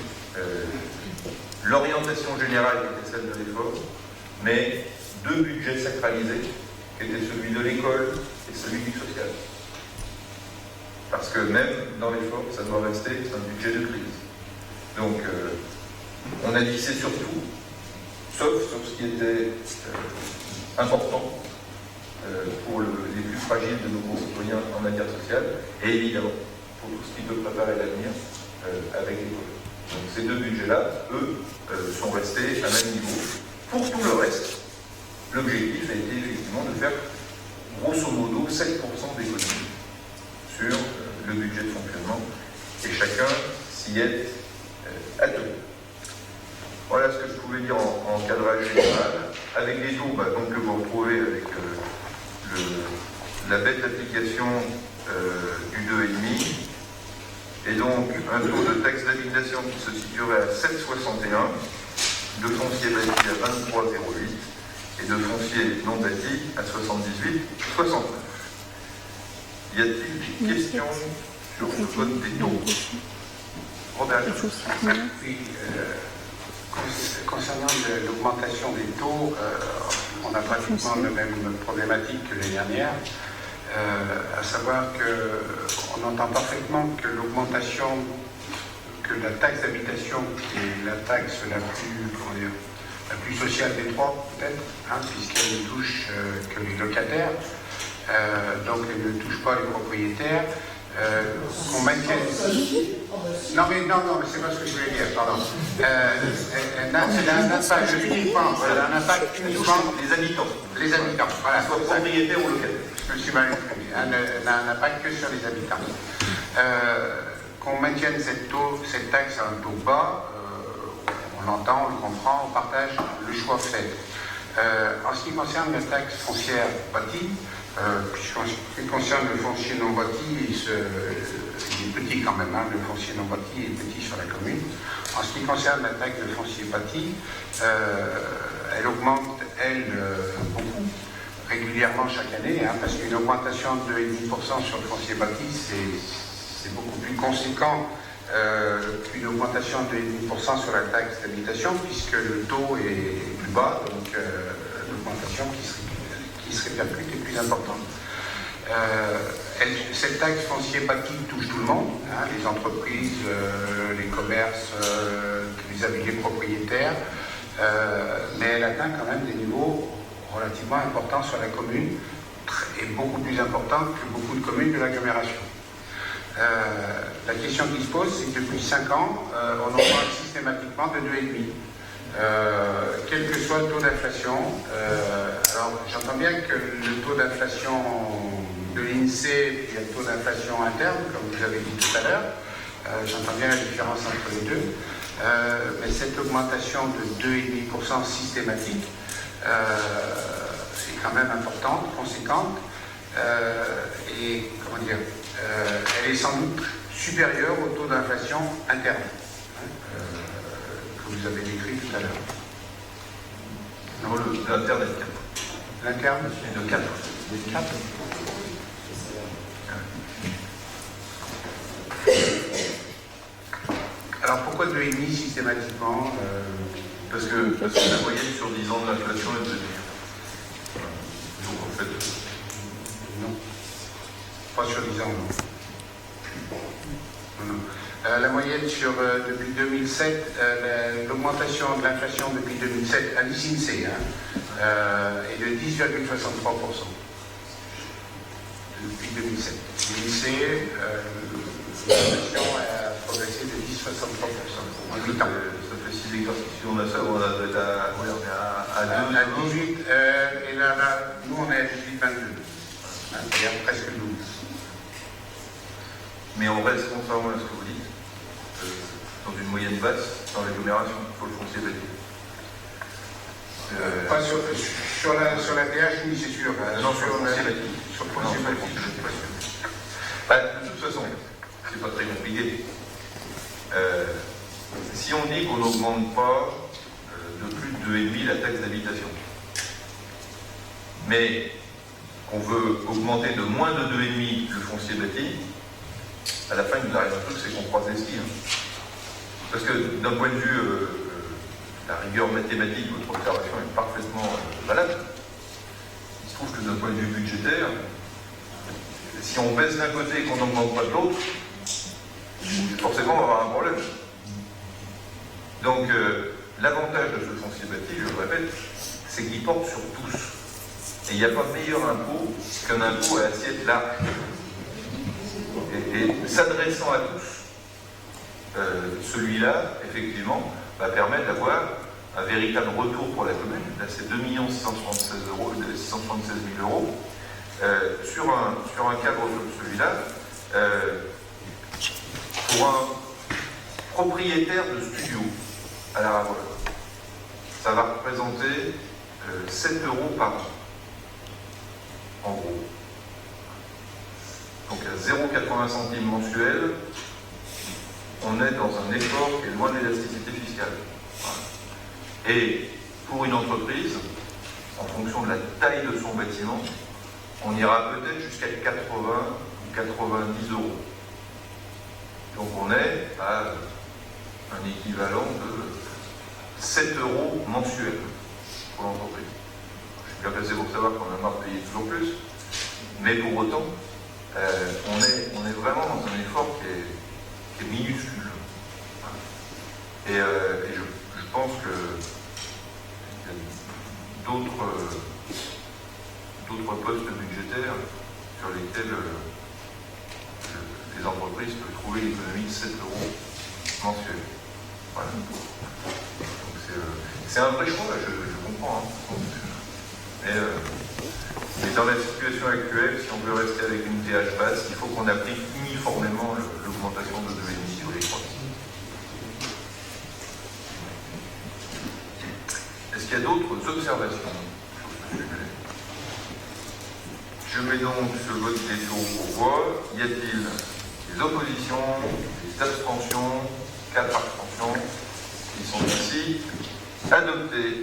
l'orientation générale qui était celle de l'effort, mais 2 budgets sacralisés, qui étaient celui de l'école et celui du social. Parce que même dans l'effort, ça doit rester un budget de crise. Donc, on a dit c'est surtout, sauf sur ce qui était important pour les plus fragiles de nos concitoyens en matière sociale, et évidemment, pour tout ce qui peut préparer l'avenir avec l'école. Donc ces 2 budgets-là, eux, sont restés à même niveau. Pour tout le reste, l'objectif a été effectivement de faire grosso modo 7% d'économie sur le budget de fonctionnement, et chacun s'y est attelé. Voilà ce que je pouvais dire en cadrage général. Avec les taux donc, que vous retrouvez avec la bête d'application du 2,5, et donc un taux de taxe d'habitation qui se situerait à 7,61, de foncier bâti à 23,08 et de foncier non bâti à 78,69. Y a-t-il des questions sur le vote des taux? Robert. Oui, concernant l'augmentation des taux, on a pratiquement la même problématique que l'année dernière, à savoir qu'on entend parfaitement que l'augmentation, que la taxe d'habitation est la taxe la plus sociale des 3, peut-être, puisqu'elle ne touche que les locataires, donc elle ne touche pas les propriétaires. qu'on maintienne... Non, mais c'est pas ce que je voulais dire, pardon. Elle a un impact uniquement, voilà, un impact uniquement Les habitants. les habitants. Voilà, Soit propriétaires ou locataires. je me suis mal exprimé. Elle a un impact que sur les habitants. Qu'on maintienne cette taxe à un taux bas, on l'entend, on le comprend, on partage le choix fait. En ce qui concerne la taxe foncière bâtie, puisqu'en ce qui concerne le foncier non bâti, il est petit quand même, hein, le foncier non bâti est petit sur la commune. En ce qui concerne la taxe de foncier bâti, elle augmente, beaucoup, régulièrement chaque année, hein, parce qu'une augmentation de 2,5% sur le foncier bâti, c'est beaucoup plus conséquent qu'une augmentation de 2,5% sur la taxe d'habitation, puisque le taux est plus bas, donc l'augmentation qui se répercute est plus importante. Cette taxe foncier bâti touche tout le monde, hein, les entreprises, les commerces, les habités propriétaires, mais elle atteint quand même des niveaux relativement importants sur la commune, et beaucoup plus importants que beaucoup de communes de l'agglomération. La question qui se pose, c'est que depuis 5 ans, on augmente systématiquement de 2,5%. Quel que soit le taux d'inflation, alors j'entends bien que le taux d'inflation de l'INSEE, il y a le taux d'inflation interne, comme vous avez dit tout à l'heure, j'entends bien la différence entre les deux, mais cette augmentation de 2,5% systématique est quand même importante, conséquente, et comment dire, elle est sans doute supérieure au taux d'inflation interne, que vous avez décrit tout à l'heure. Non, l'interne est de 4. L'interne est de 4. De 4. Alors pourquoi 2,5 systématiquement Parce que la moyenne sur 10 ans de l'inflation est de 2. Donc en fait, non. Pas sur 10 ans, non. Non. La moyenne depuis 2007, l'augmentation de l'inflation depuis 2007 à l'INSEE est de 10,63%. Depuis 2007. L'INSEE, l'inflation a progressé de 10,63% en 8 ans. ça fait 6 exercices, on a ça, on est à 18, et là, nous on est à 18,22. C'est-à-dire presque le double. Mais on reste, contrairement à ce que vous dites, dans une moyenne basse dans l'agglomération pour le foncier bâti. Pas sur la DH, oui, c'est sûr. Non, sur le foncier bâti. Sur le foncier bâti. De toute façon, c'est pas très compliqué. Si on dit qu'on n'augmente pas de plus de 2,5 la taxe d'habitation, mais qu'on veut augmenter de moins de 2,5 le foncier bâti, à la fin, il nous arrive un truc, c'est qu'on croise les skis. Parce que d'un point de vue, la rigueur mathématique, votre observation est parfaitement valable. Il se trouve que d'un point de vue budgétaire, si on baisse d'un côté et qu'on n'augmente pas de l'autre, forcément on va avoir un problème. Donc l'avantage de ce foncier bâti, je le répète, c'est qu'il porte sur tous. Et il n'y a pas meilleur impôt qu'un impôt à assiette large. Et s'adressant à tous, celui-là, effectivement, va permettre d'avoir un véritable retour pour la commune. Là, c'est 2 676 000 euros. Sur un cadre comme celui-là, pour un propriétaire de studio à la Ravoie, ça va représenter 7 euros par an, en gros. Donc à 0,80 centimes mensuels, on est dans un effort qui est loin de l'élasticité fiscale. Voilà. Et pour une entreprise, en fonction de la taille de son bâtiment, on ira peut-être jusqu'à 80 ou 90 euros. Donc on est à un équivalent de 7 euros mensuels pour l'entreprise. Je suis bien placé pour savoir qu'on a marre de payer toujours plus, mais pour autant, on est vraiment dans un effort qui est minuscule. Et je pense que il y a d'autres postes budgétaires sur lesquels les entreprises peuvent trouver l'économie de 7 euros mensuels. Voilà. Donc c'est un vrai choix, je comprends. Hein. Mais dans la situation actuelle, si on veut rester avec une TH basse, il faut qu'on applique uniformément l'augmentation de 2,5 sur les 3. Est-ce qu'il y a d'autres observations sur ce sujet? Je mets donc ce vote des taux aux voix. Y a-t-il des oppositions, des abstentions? 4 abstentions qui sont ici adoptées.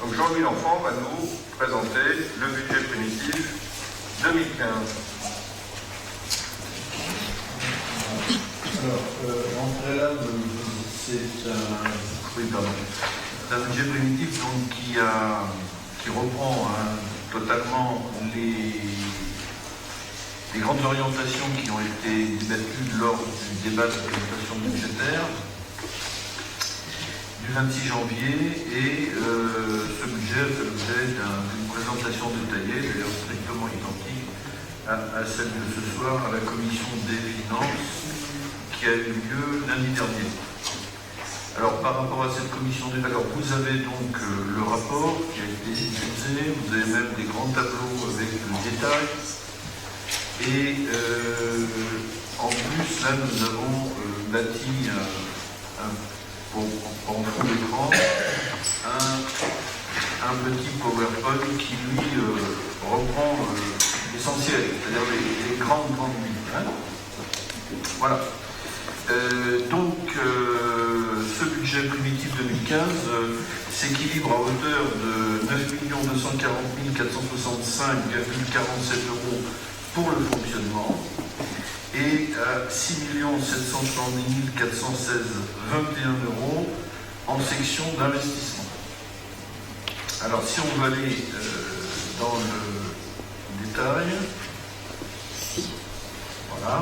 Donc Jean-Louis L'Enfant va nous présenter le budget primitif 2015. Alors, en préalable, c'est un budget primitif donc, qui reprend totalement les grandes orientations qui ont été débattues lors du débat de l'orientation budgétaire du 26 janvier et ce budget fait l'objet d'une présentation détaillée, d'ailleurs strictement identique à celle de ce soir à la commission des finances qui a eu lieu lundi dernier. Alors par rapport à cette commission des valeurs, vous avez donc le rapport qui a été diffusé, vous avez même des grands tableaux avec le détail et en plus là nous avons bâti en fond d'écran un petit PowerPoint qui lui reprend l'essentiel, c'est-à-dire les grandes lignes. Hein. Voilà. Ce budget primitif 2015 s'équilibre à hauteur de 9 240 465,47 € pour le fonctionnement et à 6 730 416,21 € en section d'investissement. Alors si on veut aller dans le détail, voilà.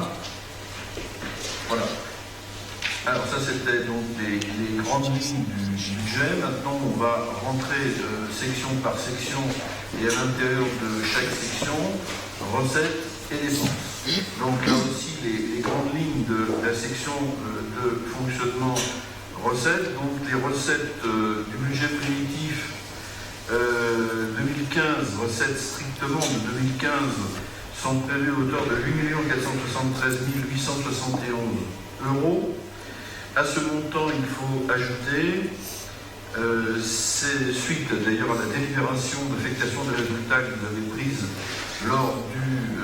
Alors ça c'était donc les grandes lignes du budget. Maintenant on va rentrer section par section et à l'intérieur de chaque section, recettes et dépenses. Donc là aussi les grandes lignes de la section de fonctionnement recettes. Donc les recettes du budget primitif 2015, recettes strictement de 2015 sont prévues à hauteur de 8 473 871 €. À ce montant, il faut ajouter, c'est suite d'ailleurs à la délibération d'affectation des résultats que vous avez prise lors du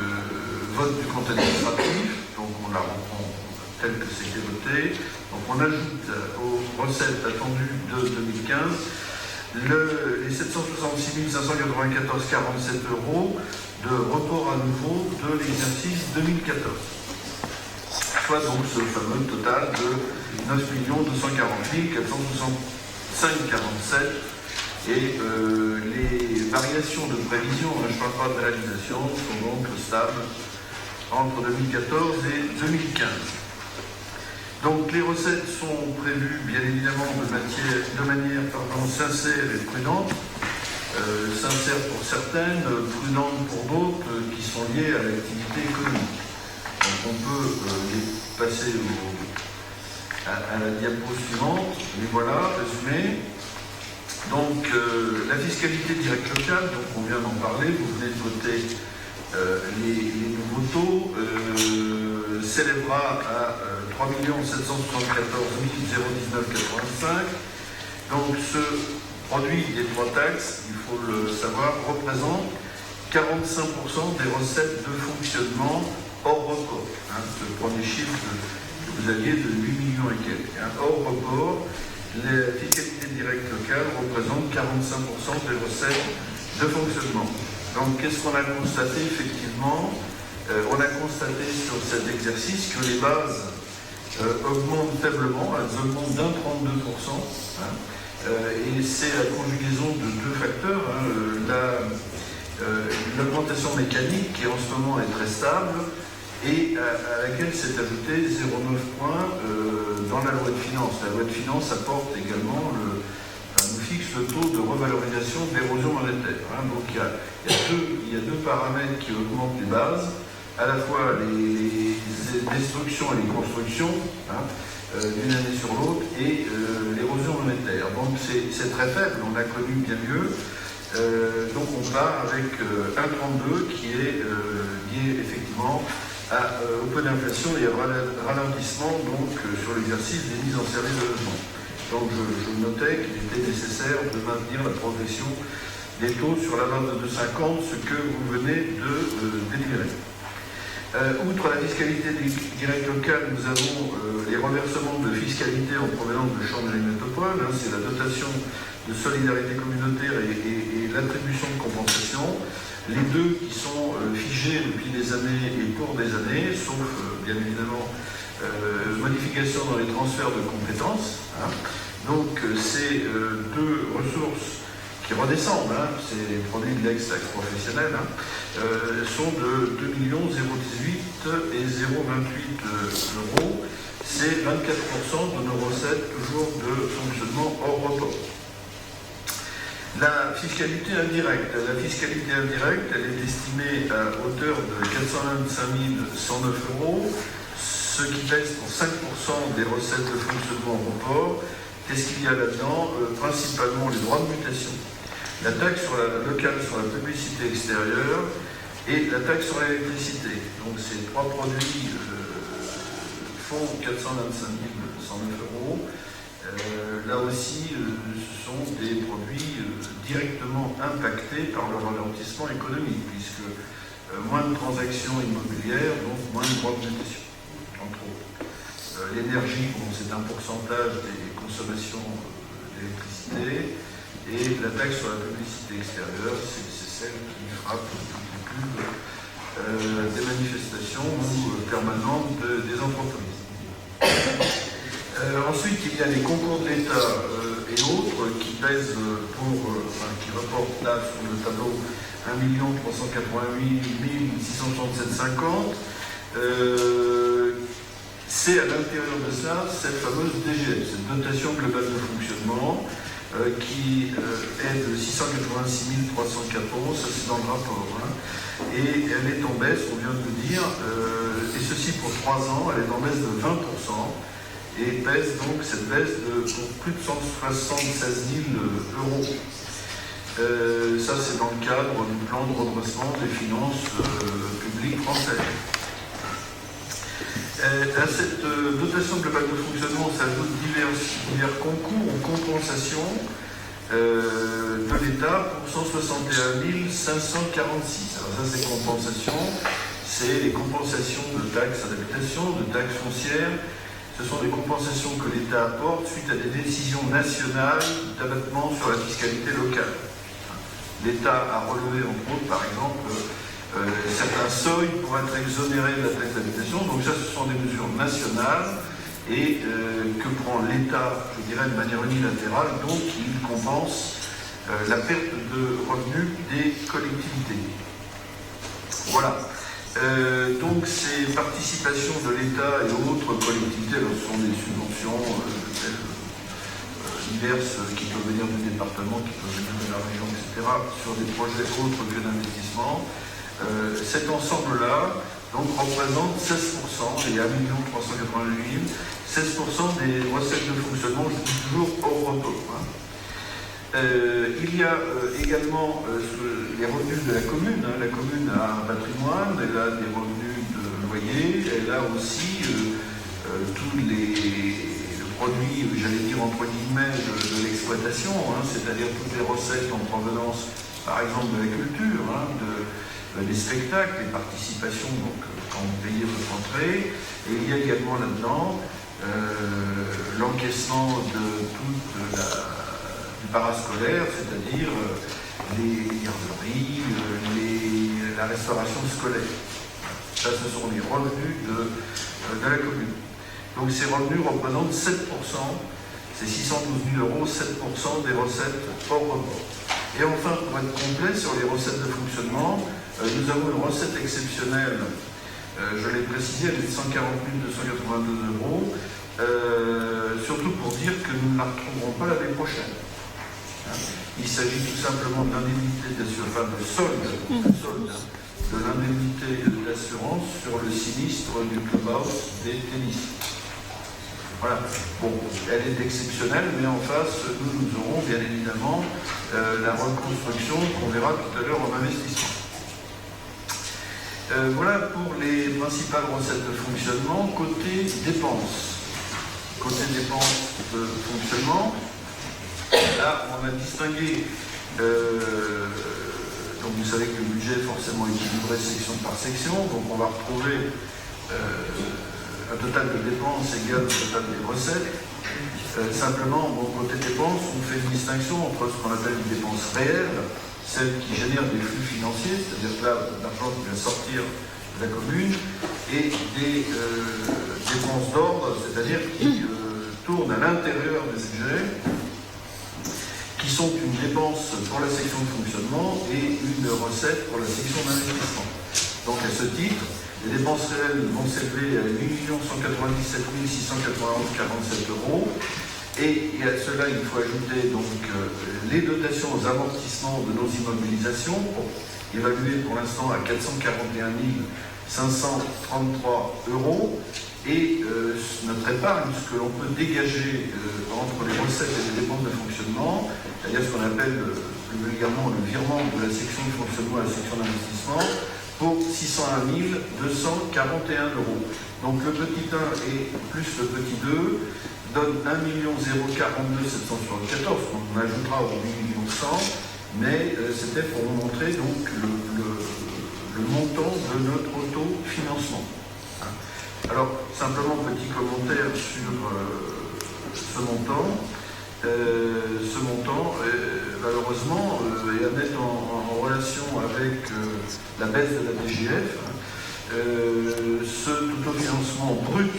vote du compte administratif, donc on la reprend telle que c'était voté. Donc on ajoute aux recettes attendues de 2015 les 766 594,47 € de report à nouveau de l'exercice 2014. Soit donc ce fameux total de 9 240 465,47 € et les variations de prévision, je ne parle pas de réalisation, sont donc stables entre 2014 et 2015. Donc les recettes sont prévues bien évidemment de manière sincère et prudente, sincère pour certaines, prudente pour d'autres qui sont liées à l'activité économique. Donc on peut les passer à la diapo suivante, mais voilà, résumé. Donc la fiscalité directe locale, donc on vient d'en parler, vous venez de voter les nouveaux taux, s'élèvera à 3 774 019,85. Donc ce produit des trois taxes, il faut le savoir, représente 45% des recettes de fonctionnement hors report. Ce premier chiffre que vous aviez de 8 millions et quelques. Hors report, la fiscalité directe locale représente 45% des recettes de fonctionnement. Donc qu'est-ce qu'on a constaté effectivement? On a constaté sur cet exercice que les bases augmentent faiblement, elles augmentent d'1,32%. Et c'est la conjugaison de deux facteurs. L'augmentation mécanique qui en ce moment est très stable et à laquelle s'est ajouté 0,9 points dans la loi de finances. La loi de finances apporte également nous fixe le taux de revalorisation de l'érosion monétaire. Donc il y a deux paramètres qui augmentent les bases. à la fois les destructions et les constructions, d'une année sur l'autre, et l'érosion monétaire. Donc c'est très faible, on a connu bien mieux. Donc on part avec 1,32 qui est lié effectivement au peu d'inflation et au ralentissement donc, sur l'exercice des mises en service de logement. Donc je notais qu'il était nécessaire de maintenir la progression des taux sur la base de 2,50, ce que vous venez de délibérer. Outre la fiscalité directe locale, nous avons les reversements de fiscalité en provenance de chambres et métropoles, c'est la dotation de solidarité communautaire et l'attribution de compensation. Les deux qui sont figés depuis des années et pour des années, sauf bien évidemment modification dans les transferts de compétences. Donc ces deux ressources qui redescendent, c'est les produits de l'ex-taxe professionnelle, sont de 2 018 et 0,28 euros. C'est 24% de nos recettes, toujours de fonctionnement hors report. La fiscalité indirecte. La fiscalité indirecte, elle est estimée à hauteur de 425 109 euros, ce qui pèse pour 5% des recettes de fonctionnement hors report. Qu'est-ce qu'il y a là-dedans? Principalement les droits de mutation, la taxe locale sur la publicité extérieure et la taxe sur l'électricité. Donc ces trois produits font 425 109 euros. Là aussi, ce sont des produits directement impactés par le ralentissement économique, puisque moins de transactions immobilières, donc moins de droits de mutation, entre autres. L'énergie, c'est un pourcentage des consommations d'électricité, et la taxe sur la publicité extérieure, c'est celle qui frappe les pubs des manifestations ou permanentes des entreprises. Ensuite, il y a les concours de l'État et autres qui pèsent qui rapportent là sur le tableau 1 388 667,50. C'est à l'intérieur de ça cette fameuse DGF, cette dotation globale de fonctionnement, qui est de 686 304 euros, ça c'est dans le rapport. Et elle est en baisse, on vient de le dire, et ceci pour 3 ans, elle est en baisse de 20%. Et pèse donc cette baisse pour plus de 176 000 euros. Ça, c'est dans le cadre du plan de redressement des finances publiques françaises. À cette dotation globale de fonctionnement s'ajoutent divers concours ou compensations de l'État pour 161 546. Alors ça, c'est compensations, c'est les compensations de taxes à l'habitation, de taxes foncières. Ce sont des compensations que l'État apporte suite à des décisions nationales d'abattement sur la fiscalité locale. L'État a relevé, entre autres, par exemple, certains seuils pour être exonérés de la taxe d'habitation. Donc ça, ce sont des mesures nationales et que prend l'État, je dirais, de manière unilatérale. Donc il compense la perte de revenus des collectivités. Voilà. Donc ces participations de l'État et autres collectivités, ce sont des subventions diverses qui peuvent venir du département, qui peuvent venir de la région, etc., sur des projets autres que d'investissement. Cet ensemble-là donc, représente 16%, et 1 388 000, 16% des recettes de fonctionnement, je dis toujours hors report. Il y a également les revenus de la commune. La commune a un patrimoine, elle a des revenus de loyer, elle a aussi tous les produits, j'allais dire entre guillemets, de l'exploitation, c'est-à-dire toutes les recettes en provenance, par exemple, de la culture, des spectacles, des participations, donc quand vous payez votre entrée. Et il y a également là-dedans l'encaissement de toute du parascolaire, c'est-à-dire les garderies, la restauration scolaire. Ça, ce sont les revenus de la commune. Donc ces revenus représentent 7%, c'est 612 000 euros, 7% des recettes hors report. Et enfin, pour être complet sur les recettes de fonctionnement, nous avons une recette exceptionnelle, je l'ai précisé, elle est de 140 282 euros, surtout pour dire que nous ne la retrouverons pas l'année prochaine. Il s'agit tout simplement d'indemnité de solde de l'indemnité d'assurance sur le sinistre du clubhouse des tennis. Voilà. Bon, elle est exceptionnelle, mais en face, nous aurons bien évidemment la reconstruction qu'on verra tout à l'heure en investissement. Voilà pour les principales recettes de fonctionnement. Côté dépenses. Côté dépenses de fonctionnement, là, on a distingué, donc vous savez que le budget est forcément équilibré section par section, donc on va retrouver un total de dépenses égal au total des recettes. Simplement, bon, côté dépenses, on fait une distinction entre ce qu'on appelle les dépenses réelles, celles qui génèrent des flux financiers, c'est-à-dire que là, l'argent qui va sortir de la commune, et des dépenses d'ordre, c'est-à-dire qui tournent à l'intérieur des budgets, qui sont une dépense pour la section de fonctionnement et une recette pour la section d'investissement. Donc à ce titre, les dépenses réelles vont s'élever à 8 197 691,47 €. Et à cela, il faut ajouter donc les dotations aux amortissements de nos immobilisations, évaluées pour l'instant à 441 533 €. Et notre épargne, ce que l'on peut dégager entre les recettes et les dépenses de fonctionnement, c'est-à-dire ce qu'on appelle plus vulgairement le virement de la section de fonctionnement à la section d'investissement, pour 601 241 €. Donc le petit 1 et plus le petit 2 donne 1 042 774, donc on ajoutera aux 8 100 000, mais c'était pour vous montrer donc le montant de notre autofinancement. Alors, simplement, petit commentaire sur ce montant. Malheureusement, est à mettre en relation avec la baisse de la DGF. Ce autofinancement brut,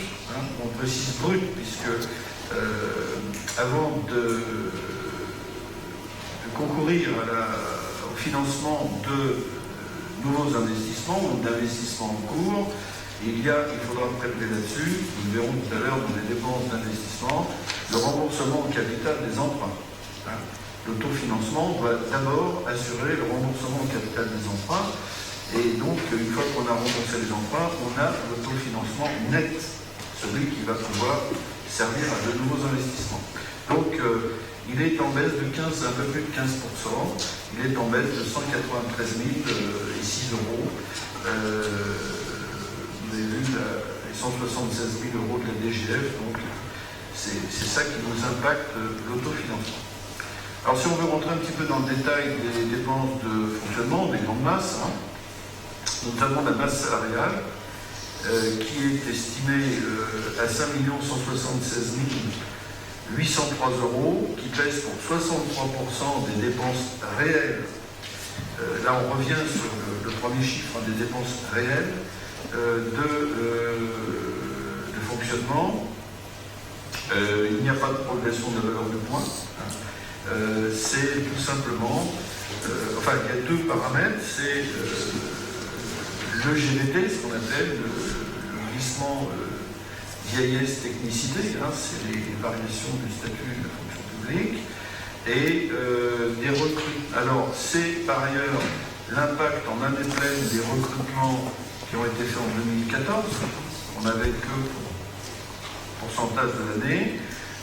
on précise brut, puisque avant de concourir au financement de nouveaux investissements ou d'investissements en cours, il faudra prélever là-dessus, nous verrons tout à l'heure dans les dépenses d'investissement, le remboursement au capital des emprunts. L'autofinancement doit d'abord assurer le remboursement au capital des emprunts, et donc une fois qu'on a remboursé les emprunts, on a l'autofinancement net, celui qui va pouvoir servir à de nouveaux investissements. Donc il est en baisse de un peu plus de 15%, il est en baisse de 193 006 €. Vous avez vu les 176 000 € de la DGF, donc c'est ça qui nous impacte l'autofinancement. Alors si on veut rentrer un petit peu dans le détail des dépenses de fonctionnement, des grandes masses, notamment la masse salariale, qui est estimée à 5 176 803 €, qui pèse pour 63% des dépenses réelles. Là on revient sur le premier chiffre des dépenses réelles de fonctionnement. Il n'y a pas de progression de la valeur du point. C'est tout simplement, il y a deux paramètres, c'est le GVT, ce qu'on appelle le glissement vieillesse technicité, c'est les variations du statut de la fonction publique, et des recrutements. Alors c'est par ailleurs l'impact en année pleine des recrutements qui ont été faits en 2014. On n'avait que pourcentage de l'année.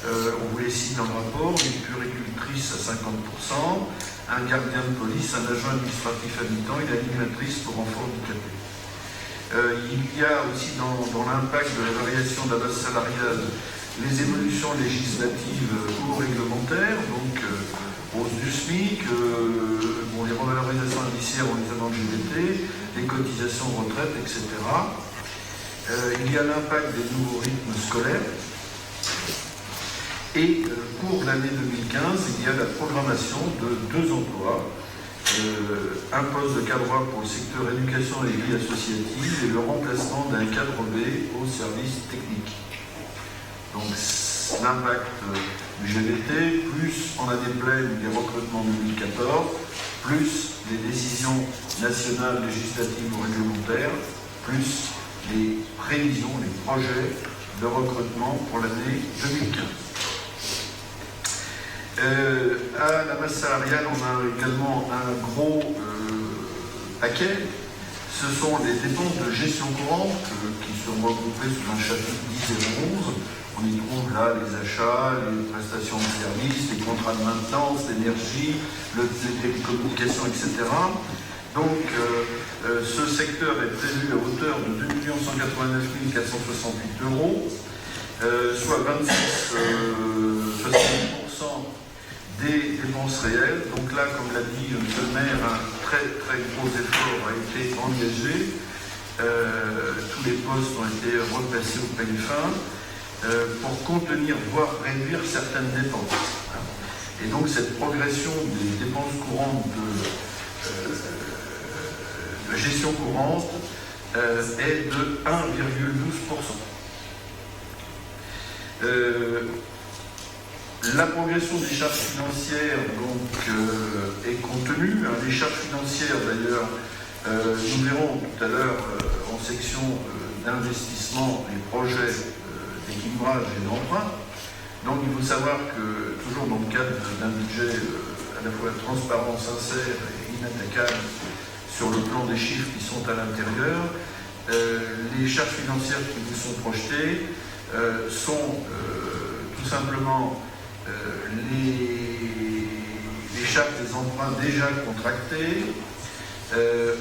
On vous les cite dans le rapport: une puéricultrice à 50%, un gardien de police, un agent administratif habitant et l'animatrice pour enfants handicapés. Il y a aussi dans l'impact de la variation de la base salariale les évolutions législatives ou réglementaires, donc hausse du SMIC, les revalorisations indiciaires, on les a dans le GVT, les cotisations retraite, etc. Il y a l'impact des nouveaux rythmes scolaires. Et pour l'année 2015, il y a la programmation de 2 emplois, un poste de cadre pour le secteur éducation et vie associative et le remplacement d'un cadre B au service technique. Donc l'impact du GVT, plus en année pleine des recrutements 2014, plus les décisions nationales, législatives ou réglementaires, plus les prévisions, les projets de recrutement pour l'année 2015. À la masse salariale, on a également un gros paquet, ce sont les dépenses de gestion courante qui sont regroupées sous un chapitre 10 et 11. On y trouve là les achats, les prestations de services, les contrats de maintenance, l'énergie, les télécommunications, etc. Donc, ce secteur est prévu à hauteur de 2 189 468 €, soit 60% des dépenses réelles. Donc là, comme l'a dit M. le maire, un très très gros effort a été engagé. Tous les postes ont été replacés au peigne fin pour contenir, voire réduire certaines dépenses. Et donc cette progression des dépenses courantes de gestion courante est de 1,12%. La progression des charges financières donc, est contenue. Les charges financières d'ailleurs, nous verrons tout à l'heure en section d'investissement et projets d'équilibrage et d'emprunt. Donc il faut savoir que toujours dans le cadre d'un budget à la fois transparent, sincère et inattaquable sur le plan des chiffres qui sont à l'intérieur, les charges financières qui vous sont projetées sont tout simplement les charges des emprunts déjà contractés,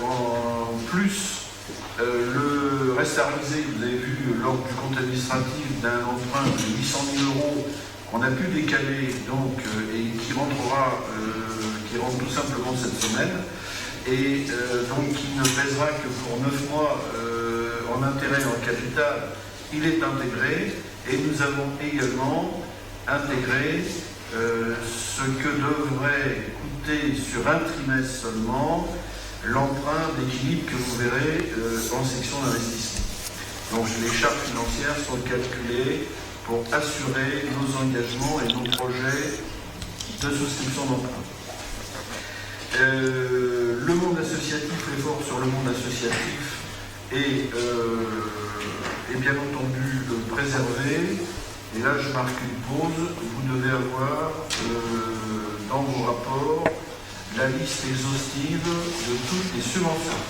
en plus le reste à réaliser, vous avez vu lors du compte administratif d'un emprunt de 800 000 € qu'on a pu décaler donc, et qui rentre tout simplement cette semaine, et donc qui ne pèsera que pour 9 mois en intérêt et en capital. Il est intégré, et nous avons également intégré ce que devrait coûter sur un trimestre seulement l'emprunt d'équilibre que vous verrez en section d'investissement. Donc les charges financières sont calculées pour assurer nos engagements et nos projets de souscription d'emprunt. Le monde associatif, l'effort sur le monde associatif est bien entendu préservé. Et là, je marque une pause. Vous devez avoir dans vos rapports la liste exhaustive de toutes les subventions.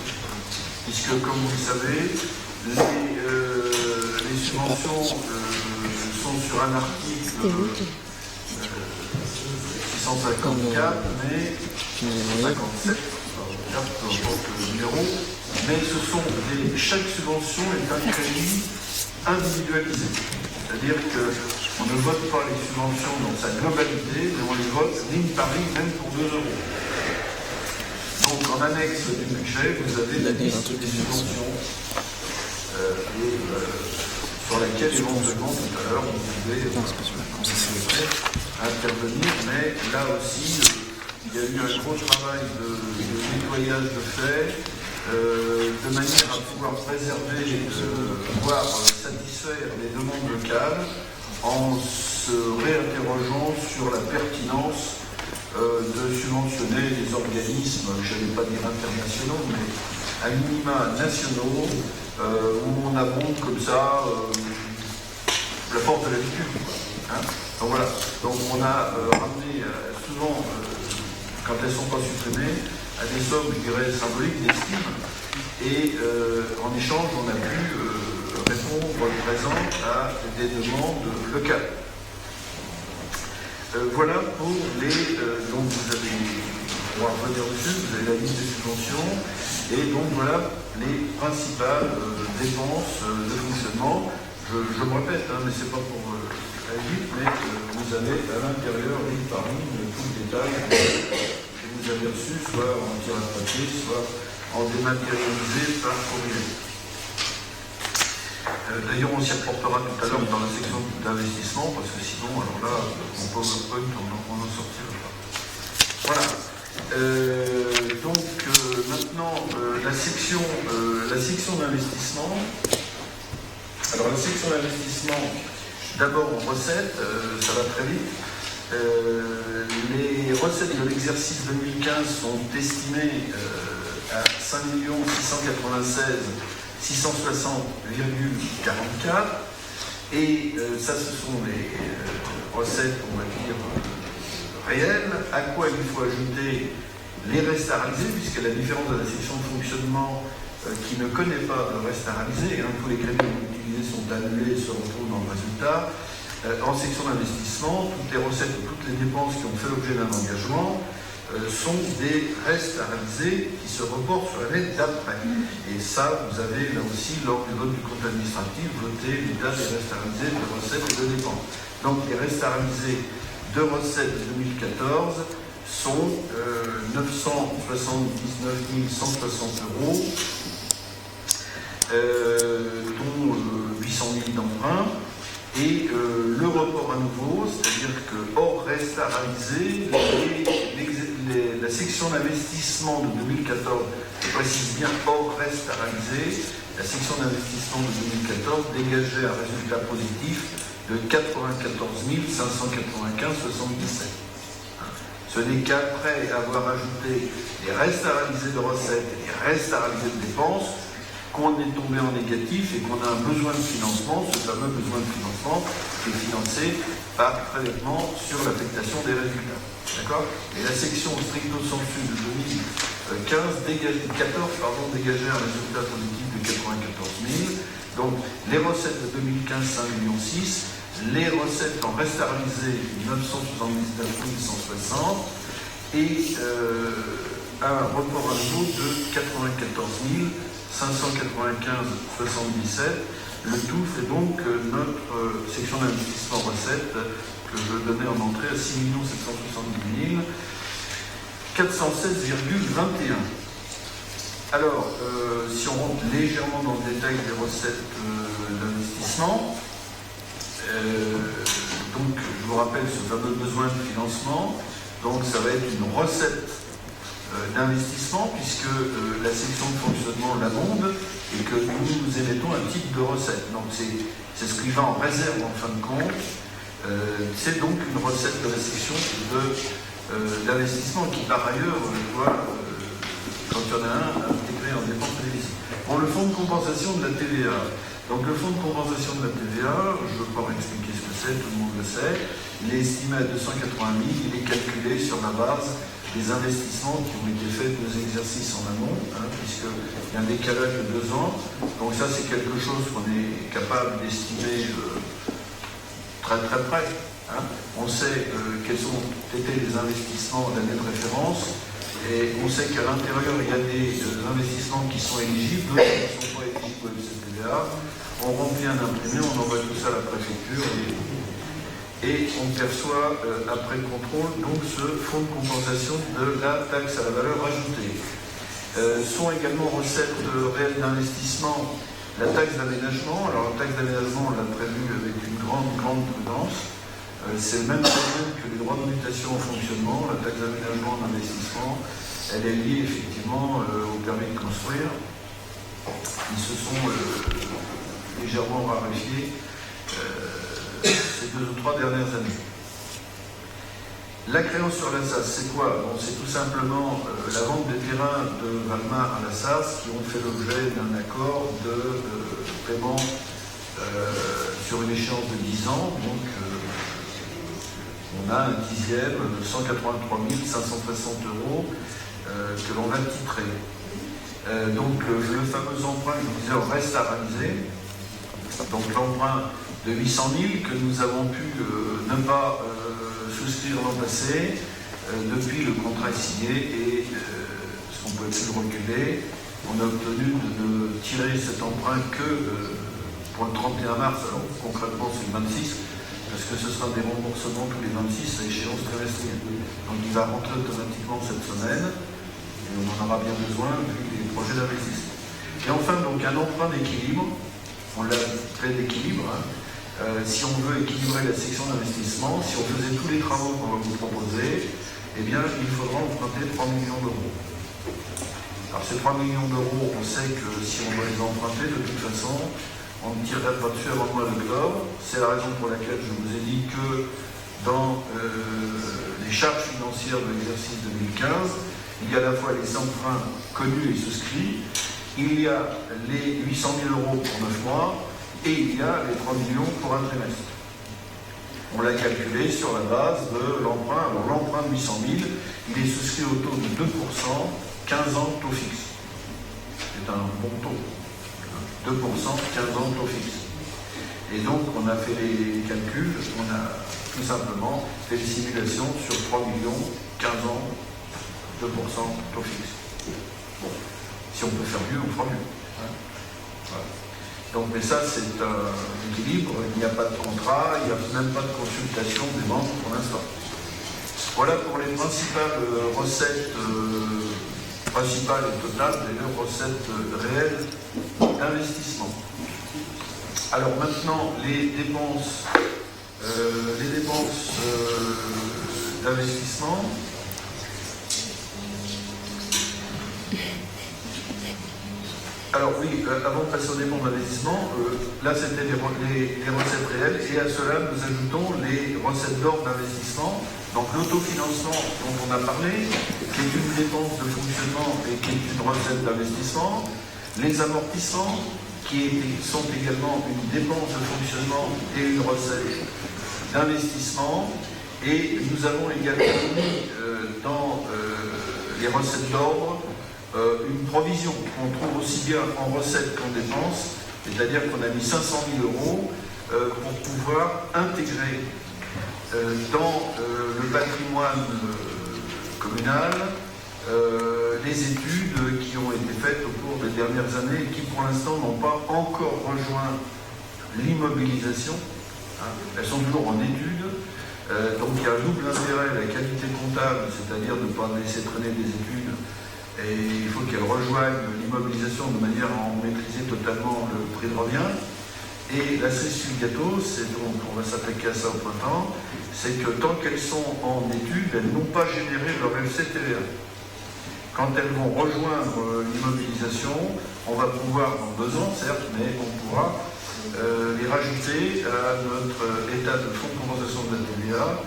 Puisque, comme vous le savez, les subventions sont sur un article 654, mais 57, peu importe le numéro, mais chaque subvention est un crédit individualisé. C'est-à-dire qu'on ne vote pas les subventions dans sa globalité, mais on les vote ligne par ligne, même pour 2 €. Donc en annexe du budget, vous avez la liste des subventions sur laquelle éventuellement tout à l'heure vous pouvez intervenir, mais là aussi il y a eu un gros travail de nettoyage de fait, de manière à pouvoir préserver, voire satisfaire les demandes locales en se réinterrogeant sur la pertinence de subventionner les organismes, je n'allais pas dire internationaux, mais à minima nationaux, où on abonde comme ça la porte de l'habitude. Hein. Donc voilà, donc on a ramené souvent, quand elles ne sont pas supprimées, à des sommes, je dirais, symboliques d'estime, et en échange, on a pu répondre présent à des demandes locales. Voilà pour les... donc vous allez pouvoir revenir dessus, vous avez la liste des subventions, et donc voilà les principales dépenses de fonctionnement. Je me répète, hein, mais c'est pas pour aller vite, mais vous avez à l'intérieur, ligne par ligne, tout le détail que vous avez reçu, soit en tirage papier, soit en dématérialisé par courrier. D'ailleurs, on s'y reportera tout à l'heure dans la section d'investissement, parce que sinon, alors là, mon PowerPoint, on n'en sortira pas. Voilà. Donc, maintenant, la section d'investissement. Alors, la section d'investissement, d'abord en recettes, ça va très vite. Les recettes de l'exercice 2015 sont estimées à 5 696 660,44, et ça, ce sont les recettes, on va dire, réelles, à quoi il faut ajouter les restes à réaliser, puisque la différence de la section de fonctionnement, qui ne connaît pas de reste à réaliser, tous les crédits utilisés sont annulés et se retrouvent dans le résultat. En section d'investissement, toutes les recettes ou toutes les dépenses qui ont fait l'objet d'un engagement sont des restes à réaliser qui se reportent sur l'année d'après. Et ça, vous avez là aussi, lors du vote du compte administratif, voté les dates des restes à réaliser de recettes et de dépenses. Donc les restes à réaliser de recettes de 2014 sont 979 160 euros, dont 800 000 d'emprunt. Et le report à nouveau, c'est-à-dire que hors reste à réaliser, la section d'investissement de 2014, je précise bien hors reste à réaliser, la section d'investissement de 2014 dégageait un résultat positif de 94 595,77. Ce n'est qu'après avoir ajouté les restes à réaliser de recettes et les restes à réaliser de dépenses qu'on est tombé en négatif et qu'on a un besoin de financement, ce fameux besoin de financement qui est financé par prélèvement sur l'affectation des résultats. D'accord ? Et la section stricto sensu de 2014 dégageait un résultat positif de 94 000. Donc les recettes de 2015, 5,6 millions, les recettes en reste à réaliser 979 160 et un report à nouveau de 94 595,77. Le tout fait donc notre section d'investissement recettes que je donnais en entrée à 6 770 416,21. Alors, si on rentre légèrement dans le détail des recettes d'investissement, donc je vous rappelle ce fameux besoin de financement, donc ça va être une recette d'investissement puisque la section de fonctionnement l'abonde et que nous émettons un type de recette. Donc c'est ce qui va en réserve en fin de compte. C'est donc une recette de la section d'investissement qui par ailleurs doit, quand il y en a un, intégrer en dépenses télévisives. Bon, le fonds de compensation de la TVA. Donc le fonds de compensation de la TVA, je ne veux pas expliquer ce que c'est, tout le monde le sait. Il est estimé à 280 000, il est calculé sur la base des investissements qui ont été faits de nos exercices en amont, puisqu'il y a un décalage de 2 ans. Donc ça, c'est quelque chose qu'on est capable d'estimer très très près. On sait quels ont été les investissements d'année de référence, et on sait qu'à l'intérieur, il y a des investissements qui sont éligibles, d'autres qui ne sont pas éligibles au FCTVA. On remplit un imprimé, on envoie tout ça à la préfecture, et on perçoit après contrôle donc ce fonds de compensation de la taxe à la valeur ajoutée. Sont également recettes réelles d'investissement la taxe d'aménagement. Alors la taxe d'aménagement, on l'a prévu avec une grande prudence. C'est le même problème que les droits de mutation en fonctionnement. La taxe d'aménagement en investissement, elle est liée effectivement au permis de construire. Ils se sont légèrement raréfiés ces 2 ou 3 dernières années. La créance sur la SAS, c'est quoi? Bon, c'est tout simplement la vente des terrains de Valmar à la SAS qui ont fait l'objet d'un accord de paiement sur une échéance de 10 ans. Donc, on a un dixième de 183 560 euros que l'on a titré. Donc, le fameux emprunt, je vous disais, reste à réaliser. Donc, l'emprunt de 800 000 que nous avons pu ne pas souscrire l'an passé, depuis le contrat est signé et parce qu'on ne pouvait plus le reculer, on a obtenu de ne tirer cet emprunt que pour le 31 mars, alors concrètement c'est le 26, parce que ce sera des remboursements tous les 26 à échéance trimestrielle. Donc il va rentrer automatiquement cette semaine et on en aura bien besoin vu les projets d'investissement. Et enfin donc un emprunt d'équilibre, on l'a fait d'équilibre, si on veut équilibrer la section d'investissement, si on faisait tous les travaux qu'on va vous proposer, eh bien, il faudra emprunter 3 millions d'euros. Alors, ces 3 millions d'euros, on sait que si on doit les emprunter, de toute façon, on ne tirerait pas dessus avant le mois d'octobre. C'est la raison pour laquelle je vous ai dit que dans les charges financières de l'exercice 2015, il y a à la fois les emprunts connus et souscrits, il y a les 800 000 euros pour 9 mois, et il y a les 3 millions pour un trimestre. On l'a calculé sur la base de l'emprunt. Alors l'emprunt de 800 000, il est souscrit au taux de 2%, 15 ans de taux fixe. c'est un bon taux. 2%, 15 ans, taux fixe. Et donc, on a fait les calculs, on a tout simplement fait les simulations sur 3 millions, 15 ans, 2%, taux fixe. Bon, si on peut faire mieux, on fera mieux. Hein. Voilà. Donc, mais ça, c'est un équilibre. Il n'y a pas de contrat, il n'y a même pas de consultation des banques pour l'instant. Voilà pour les principales recettes principales et totales des recettes réelles d'investissement. Alors maintenant, les dépenses d'investissement. Alors oui, avant de passer aux dépenses d'investissement, là c'était les recettes réelles, et à cela nous ajoutons les recettes d'ordre d'investissement. Donc l'autofinancement dont on a parlé, qui est une dépense de fonctionnement et qui est une recette d'investissement. Les amortissements, qui sont également une dépense de fonctionnement et une recette d'investissement. Et nous avons également mis dans les recettes d'ordre une provision qu'on trouve aussi bien en recette qu'en dépense, c'est-à-dire qu'on a mis 500 000 € pour pouvoir intégrer dans le patrimoine communal les études qui ont été faites au cours des dernières années et qui pour l'instant n'ont pas encore rejoint l'immobilisation. Hein. Elles sont toujours en études. Donc il y a un double intérêt, la qualité comptable, c'est-à-dire de ne pas laisser traîner des études, et il faut qu'elles rejoignent l'immobilisation de manière à en maîtriser totalement le prix de revient. Et la cerise sur le gâteau, c'est donc, on va s'attaquer à ça au printemps, c'est que tant qu'elles sont en études, elles n'ont pas généré leur FCTVA. Quand elles vont rejoindre l'immobilisation, on va pouvoir, en 2 ans certes, mais on pourra les rajouter à notre état de fonds de compensation de la TVA.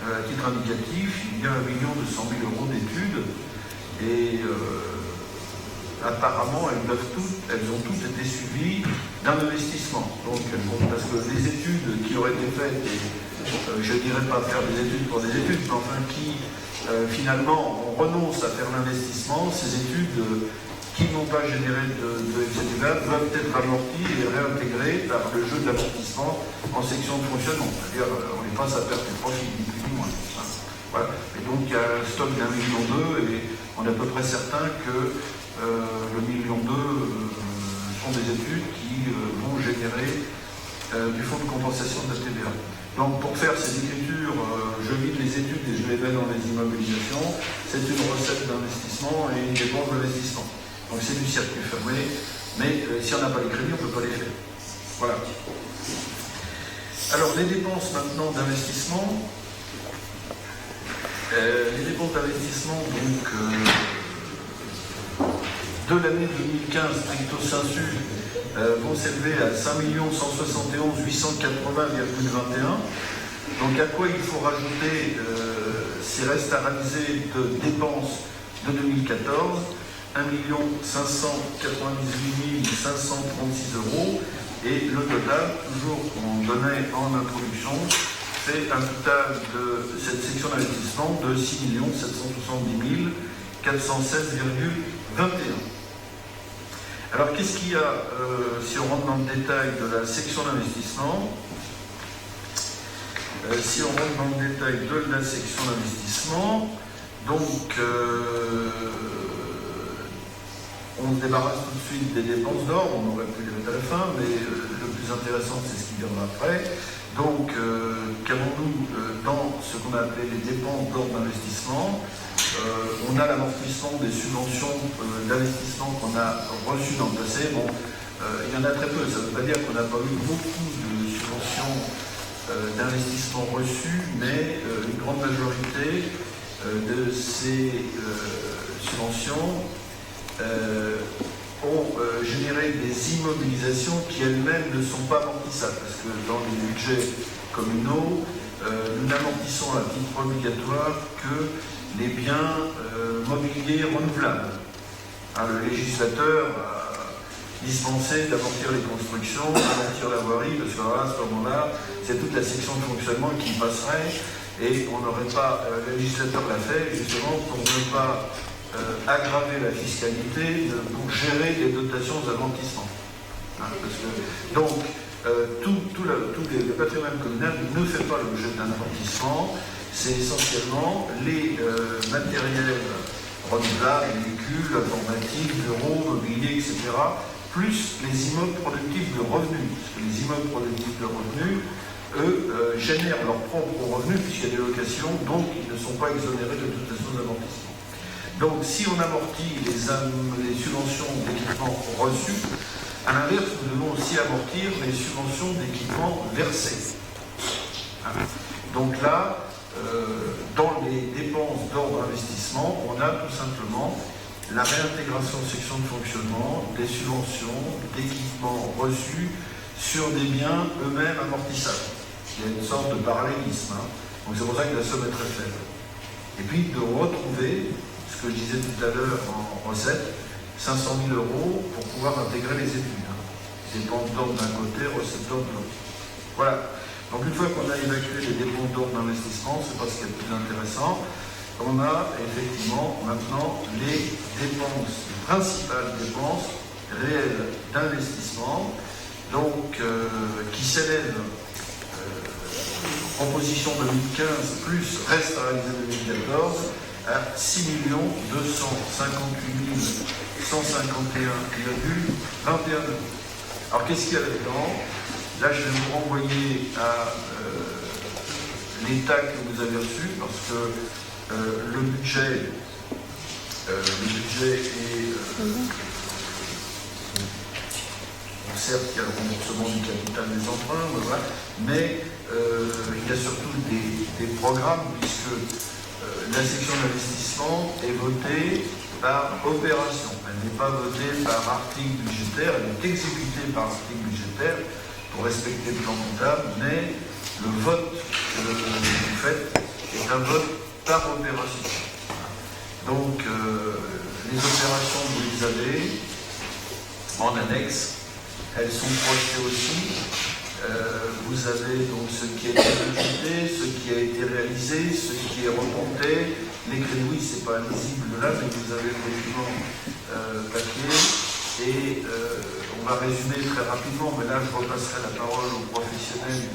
À titre indicatif, il y a 1 200 000 € d'études et apparemment elles ont toutes été suivies d'un investissement. Donc, parce que les études qui auraient été faites, je ne dirais pas faire des études pour des études, mais enfin qui finalement on renonce à faire l'investissement, ces études qui n'ont pas généré de FCTVA doivent être amorties et réintégrées par le jeu de l'amortissement en section de fonctionnement. C'est-à-dire, on les passe à perte de profit, ni plus ni moins. Voilà. Et donc, il y a un stock d'1,2 million et on est à peu près certain que le 1,2 million sont des études qui vont générer du fonds de compensation de la TVA. Donc, pour faire ces écritures, je vide les études et je les mets dans les immobilisations. C'est une recette d'investissement et une dépense d'investissement. Donc c'est du circuit fermé, mais si on n'a pas les crédits, on ne peut pas les faire. Voilà. Alors les dépenses maintenant d'investissement. Les dépenses d'investissement donc de l'année 2015 stricto sensu vont s'élever à 5 171 880,21. Donc à quoi il faut rajouter ces restes à réaliser de dépenses de 2014 ? 1 598 536 € et le total, toujours qu'on donnait en introduction, c'est un total de cette section d'investissement de 6 770 416,21. Alors qu'est-ce qu'il y a, si on rentre dans le détail de la section d'investissement, si on rentre dans le détail de la section d'investissement, donc on se débarrasse tout de suite des dépenses d'ordre, on aurait pu les mettre à la fin, mais le plus intéressant c'est ce qui viendra après. Donc, qu'avons-nous dans ce qu'on a appelé les dépenses d'ordre d'investissement? On a l'amortissement des subventions d'investissement qu'on a reçues dans le passé. Bon, il y en a très peu, ça ne veut pas dire qu'on n'a pas eu beaucoup de subventions d'investissement reçues, mais une grande majorité de ces subventions ont généré des immobilisations qui elles-mêmes ne sont pas amortissables, parce que dans les budgets communaux, nous n'amortissons à titre obligatoire que les biens mobiliers renouvelables. Hein, le législateur a dispensé d'amortir les constructions, d'amortir la voirie, parce qu'à ce moment-là, c'est toute la section de fonctionnement qui passerait, et on n'aurait pas, le législateur l'a fait justement pour ne pas aggraver la fiscalité pour gérer les dotations d'amortissement. Hein, donc, tout le patrimoine communal ne fait pas l'objet d'un amortissement, c'est essentiellement les matériels renouvelables, véhicules, informatiques, bureaux, mobilier, etc., plus les immeubles productifs de revenus. Parce que les immeubles productifs de revenus, eux, génèrent leurs propres revenus puisqu'il y a des locations, donc ils ne sont pas exonérés de dotation d'amortissement. Donc si on amortit les subventions d'équipement reçues, à l'inverse, nous devons aussi amortir les subventions d'équipement versées. Donc là, dans les dépenses d'ordre investissement, on a tout simplement la réintégration de section de fonctionnement des subventions d'équipements reçus sur des biens eux-mêmes amortissables. Il y a une sorte de parallélisme. Donc c'est pour ça que la somme est très faible. Et puis de retrouver, ce que je disais tout à l'heure en recette, 500 000 € pour pouvoir intégrer les études. Dépenses d'ordre d'un côté, recettes d'ordre de l'autre. Voilà. Donc une fois qu'on a évacué les dépenses d'ordre d'investissement, c'est pas ce qui est le plus intéressant, on a effectivement maintenant les dépenses, les principales dépenses réelles d'investissement, donc qui s'élèvent, proposition 2015 plus reste à réaliser 2014, à 6 258 151,21 €. Alors qu'est-ce qu'il y a là-dedans? Là, je vais vous renvoyer à l'état que vous avez reçu, parce que le budget est... certes, il y a le remboursement du capital des emprunts, voilà, mais il y a surtout des programmes, puisque la section d'investissement est votée par opération. Elle n'est pas votée par article budgétaire, elle est exécutée par article budgétaire pour respecter le plan comptable, mais le vote que vous faites est un vote par opération. Donc, les opérations que vous avez en annexe, elles sont projetées aussi. Vous avez donc ce qui a été budgété, ce qui a été réalisé, ce qui est remonté. Les crédits, oui, c'est pas lisible là, mais vous avez le document papier. Et on va résumer très rapidement, mais là je repasserai la parole aux professionnels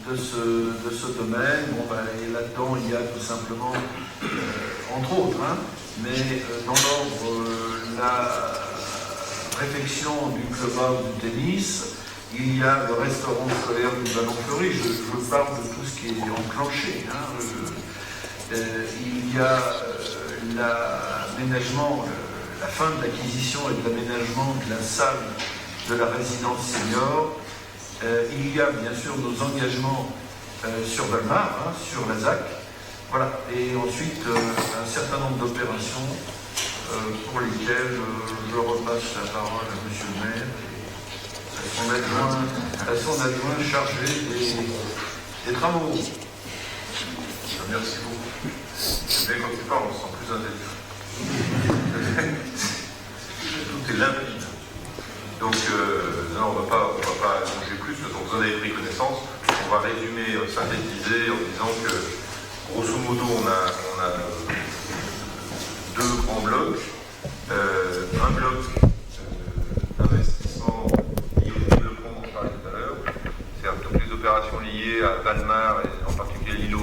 de ce domaine. Bon, et là-dedans, il y a tout simplement, entre autres, mais dans l'ordre, la réflexion du clubhouse du tennis, il y a le restaurant scolaire du Ballon Fleuri, je parle de tout ce qui est enclenché. Il y a l'aménagement, la fin de l'acquisition et de l'aménagement de la salle de la résidence senior. Il y a bien sûr nos engagements sur Valmar, sur la ZAC. Voilà. Et ensuite, un certain nombre d'opérations pour lesquelles je repasse la parole à M. le maire et à son adjoint chargé des travaux. Merci beaucoup. Mais quand tu parles, on se sent plus intelligent. Tout est limpide. Donc, non, on ne va pas allonger plus, donc vous en avez pris connaissance. On va résumer, synthétiser en disant que, grosso modo, on a deux grands blocs. Un bloc d'investissement lié au développement dont on parlait tout à l'heure, c'est-à-dire toutes les opérations liées à Valmar et en particulier l'îlot 1.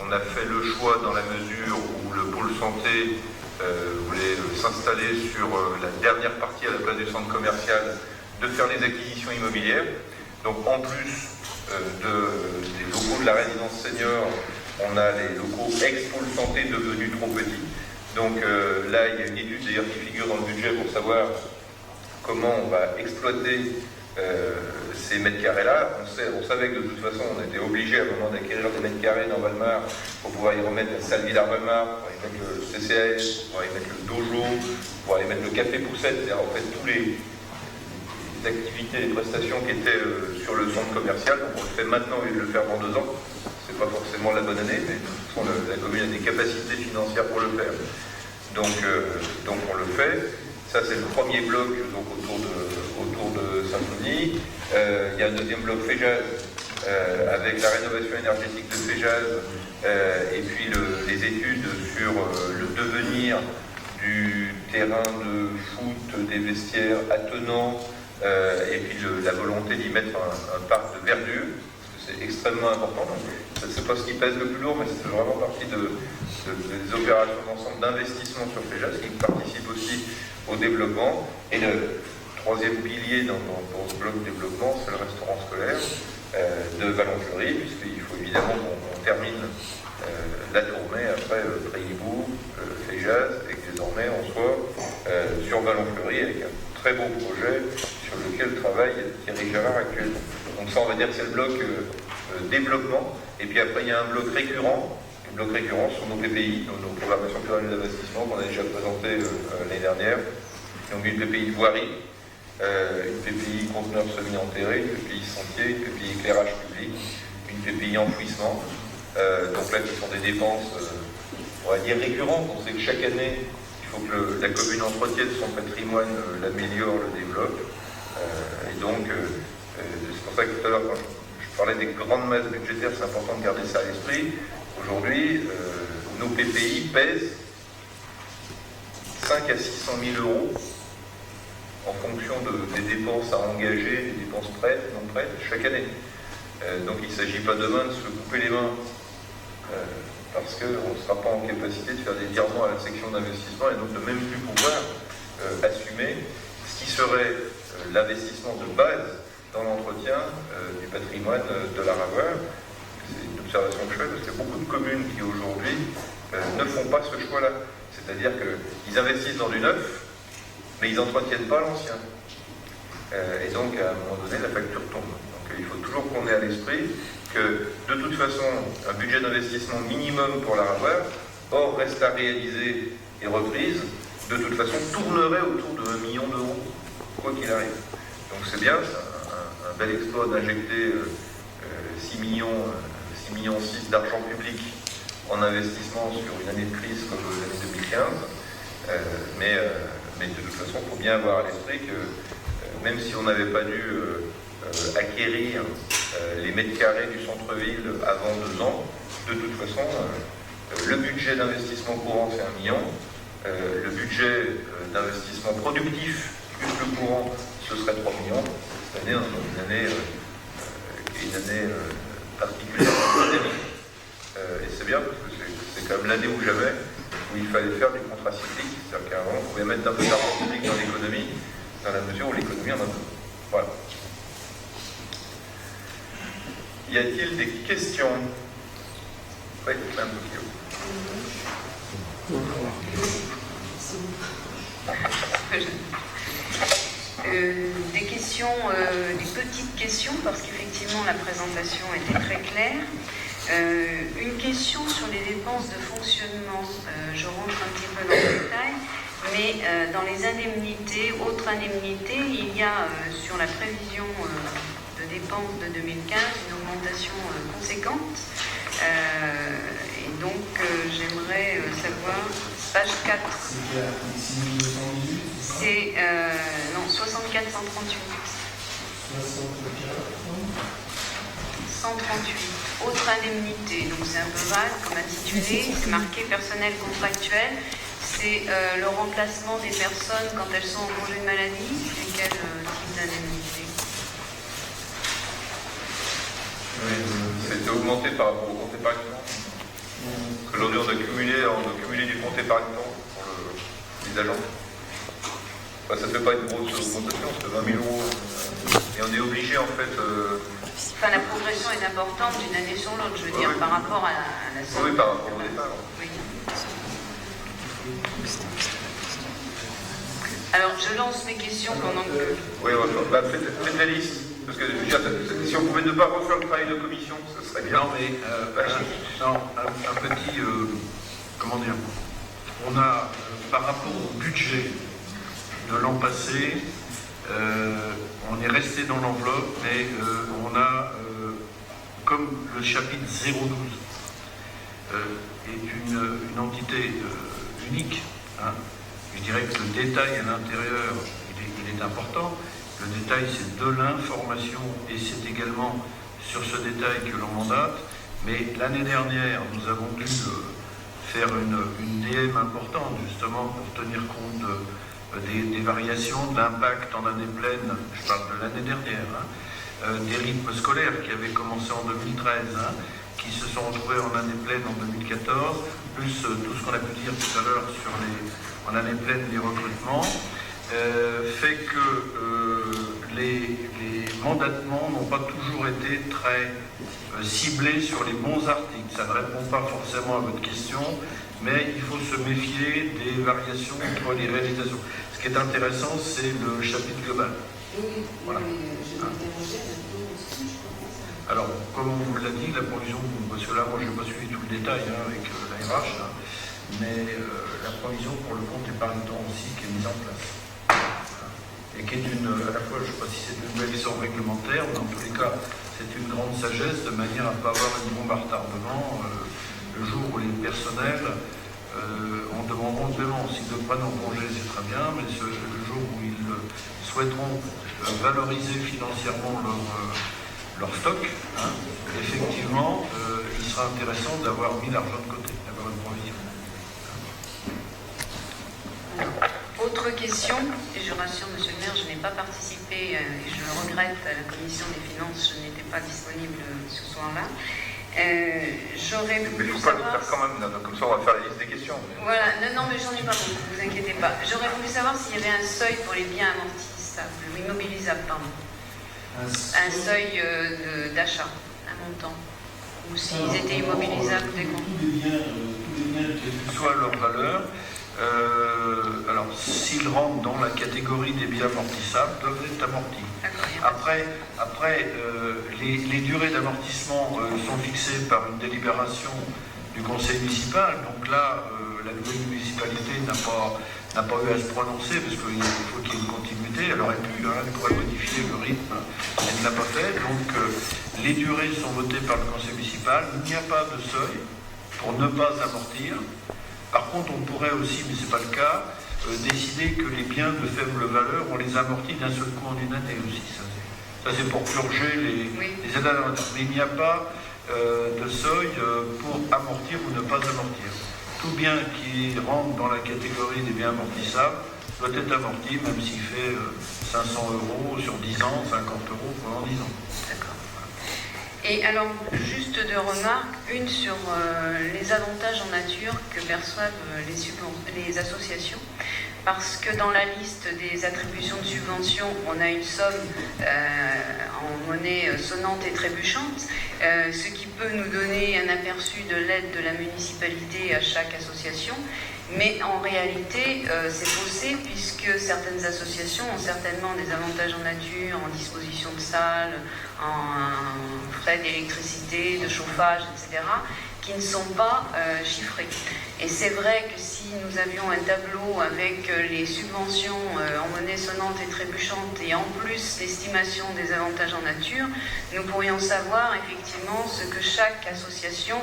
On a fait le choix dans la mesure où le pôle santé voulait s'installer sur la dernière partie à la place du centre commercial, de faire les acquisitions immobilières. Donc en plus des locaux de la résidence senior, on a les locaux ex-pôle santé devenus trop petits. Donc là, il y a une étude d'ailleurs qui figure dans le budget pour savoir comment on va exploiter ces mètres carrés-là. On savait que de toute façon, on était obligé à un moment d'acquérir des mètres carrés dans Valmar pour pouvoir y remettre la salle Villard-Valmar, pour y mettre le CCAS, pour y mettre le dojo, pour y mettre le café poussette, c'est-à-dire en fait tous les activités et prestations qui étaient sur le centre commercial. Donc on le fait maintenant et le faire dans 2 ans. C'est pas forcément la bonne année, mais de toute façon, la commune a des capacités financières pour le faire. Donc on le fait. Ça, c'est le premier bloc donc, autour de Saint-Denis. Il y a un deuxième bloc Féjaz avec la rénovation énergétique de Féjaz et puis les études sur le devenir du terrain de foot, des vestiaires attenants, et puis la volonté d'y mettre un parc de verdure, parce que c'est extrêmement important. C'est pas ce qui pèse le plus lourd, mais c'est vraiment partie des opérations d'ensemble d'investissement sur Féjaz qui participent aussi au développement. Et le troisième pilier dans ce bloc de développement, c'est le restaurant scolaire de Vallon-Fleury, puisqu'il faut évidemment qu'on termine la tournée après Préhibou, Féjaz, et que désormais on soit sur Vallon-Fleury avec un très beau projet sur lequel travaille Thierry Gérard actuellement. Donc ça, on va dire que c'est le bloc développement. Et puis après, il y a un bloc récurrent. Le bloc récurrent sur nos PPI, nos programmations pluriannuelles d'investissement qu'on a déjà présenté l'année dernière. Donc une PPI voirie, une PPI conteneur semi-enterré, une PPI sentier, une PPI éclairage public, une PPI enfouissement. Donc là, qui sont des dépenses, on va dire récurrentes. On sait que chaque année, il faut que la commune entretienne son patrimoine, l'améliore, le développe. Et donc, c'est pour ça que tout à l'heure, quand je parlais des grandes masses budgétaires, c'est important de garder ça à l'esprit. Aujourd'hui, nos PPI pèsent 5 à 600 000 euros en fonction des dépenses à engager, des dépenses prêtes, non prêtes, chaque année. Donc il ne s'agit pas demain de se couper les mains parce qu'on ne sera pas en capacité de faire des virements à la section d'investissement et donc de même plus pouvoir assumer ce qui serait l'investissement de base dans l'entretien du patrimoine de la Ravoir. C'est une observation que je fais parce qu'il y a beaucoup de communes qui aujourd'hui ne font pas ce choix-là. C'est-à-dire qu'ils investissent dans du neuf, mais ils n'entretiennent pas l'ancien. Et donc, à un moment donné, la facture tombe. Donc, il faut toujours qu'on ait à l'esprit que, de toute façon, un budget d'investissement minimum pour la Ravoir, hors reste à réaliser et reprise, de toute façon, tournerait autour de 1 million d'euros, quoi qu'il arrive. Donc, c'est bien, c'est un bel exploit d'injecter 6 millions d'argent public en investissement sur une année de crise comme l'année 2015, mais de toute façon, il faut bien avoir à l'esprit que même si on n'avait pas dû acquérir les mètres carrés du centre-ville avant 2 ans, de toute façon, le budget d'investissement courant, c'est 1 million, le budget d'investissement productif plus le courant, ce serait 3 millions. Cette année, on a une année particulièrement dynamique. Et c'est bien, parce que c'est quand même l'année ou jamais où il fallait faire du contracyclique, c'est-à-dire qu'à un moment, on pouvait mettre un peu d'argent public dans l'économie, dans la mesure où l'économie en a besoin. Voilà. Y a-t-il des questions? Oui, même des questions, des petites questions, parce qu'effectivement la présentation était très claire. Une question sur les dépenses de fonctionnement. Je rentre un petit peu dans le détail, mais dans les indemnités, autres indemnités, il y a sur la prévision de dépenses de 2015 une augmentation conséquente. Et donc j'aimerais savoir, page 4. C'est non, 64 138. 138. Autre indemnité, donc c'est un peu vague comme intitulé, c'est marqué personnel contractuel. C'est le remplacement des personnes quand elles sont en congé de maladie. C'est quel type d'indemnité? C'était augmenté par rapport au compte épargne-temps. Que l'on a cumulé du compte épargne-temps pour les agents. Enfin, ça ne fait pas une grosse augmentation, c'est 20 000 euros. Et on est obligé en fait. Enfin, la progression est importante d'une année sur l'autre, je veux dire, par rapport à la somme. Oui, par rapport au départ. Oui. Alors, je lance mes questions pendant que... Oui, faites la liste. Parce que si on pouvait ne pas refaire le travail de commission, ce serait bien. Non, mais un petit... comment dire? On a, par rapport au budget de l'an passé, on est resté dans l'enveloppe, mais on a, comme le chapitre 012 est une entité unique, hein, je dirais que le détail à l'intérieur, il est important. Le détail, c'est de l'information et c'est également sur ce détail que l'on mandate, mais l'année dernière, nous avons dû faire une DM importante, justement, pour tenir compte des variations, de l'impact en année pleine, je parle de l'année dernière, des rythmes scolaires qui avaient commencé en 2013, qui se sont retrouvés en année pleine en 2014, plus tout ce qu'on a pu dire tout à l'heure sur en année pleine les recrutements, fait que les mandatements n'ont pas toujours été très ciblés sur les bons articles. Ça ne répond pas forcément à votre question, mais il faut se méfier des variations entre les réalisations. Ce qui est intéressant, c'est le chapitre global. Voilà. Alors, comme on vous l'a dit, la provision, parce que là, moi, je n'ai pas suivi tout le détail avec la RH, mais la provision pour le compte épargne-temps aussi qui est mise en place. Et qui est à la fois, je ne sais pas si c'est une nouvelle essor réglementaire, mais en tous les cas, c'est une grande sagesse de manière à ne pas avoir une bombe à retardement le jour où les personnels en demanderont le paiement. S'ils le prennent en congé, c'est très bien, mais le jour où ils souhaiteront valoriser financièrement leur stock, effectivement, il sera intéressant d'avoir mis l'argent de côté, d'avoir une provision. Autre question, et je rassure Monsieur le maire, je n'ai pas participé, et je le regrette, à la commission des finances, je n'étais pas disponible ce soir-là. J'aurais voulu il ne faut pas le savoir... faire quand même, comme ça on va faire la liste des questions. Voilà, non, mais j'en ai pas beaucoup, ne vous inquiétez pas. J'aurais voulu savoir s'il y avait un seuil pour les biens amortissables, ou immobilisables, pardon. Un seuil d'achat, un montant. Ou s'ils étaient immobilisables dès qu'on... Tous les biens, quelle que soit leur valeur, alors s'ils rentrent dans la catégorie des biens amortissables, doivent être amortis. Après les durées d'amortissement sont fixées par une délibération du conseil municipal, donc là la nouvelle municipalité n'a pas eu à se prononcer parce qu'il faut qu'il y ait une continuité. Elle aurait pu, elle pourrait modifier le rythme, elle ne l'a pas fait, donc les durées sont votées par le conseil municipal, il n'y a pas de seuil pour ne pas amortir. Par contre, on pourrait aussi, mais ce n'est pas le cas, décider que les biens de faible valeur, on les amortit d'un seul coup en une année aussi. Ça c'est pour purger les aides alimentaires. Mais il n'y a pas de seuil pour amortir ou ne pas amortir. Tout bien qui rentre dans la catégorie des biens amortissables doit être amorti, même s'il fait 500 € sur 10 ans, 50 € pendant 10 ans. D'accord. Et alors, juste deux remarques. Une sur les avantages en nature que perçoivent les associations. Parce que dans la liste des attributions de subventions, on a une somme en monnaie sonnante et trébuchante, ce qui peut nous donner un aperçu de l'aide de la municipalité à chaque association. Mais en réalité, c'est faussé puisque certaines associations ont certainement des avantages en nature, en disposition de salles, en frais d'électricité, de chauffage, etc., qui ne sont pas chiffrés. Et c'est vrai que si nous avions un tableau avec les subventions en monnaie sonnante et trébuchante et en plus l'estimation des avantages en nature, nous pourrions savoir effectivement ce que chaque association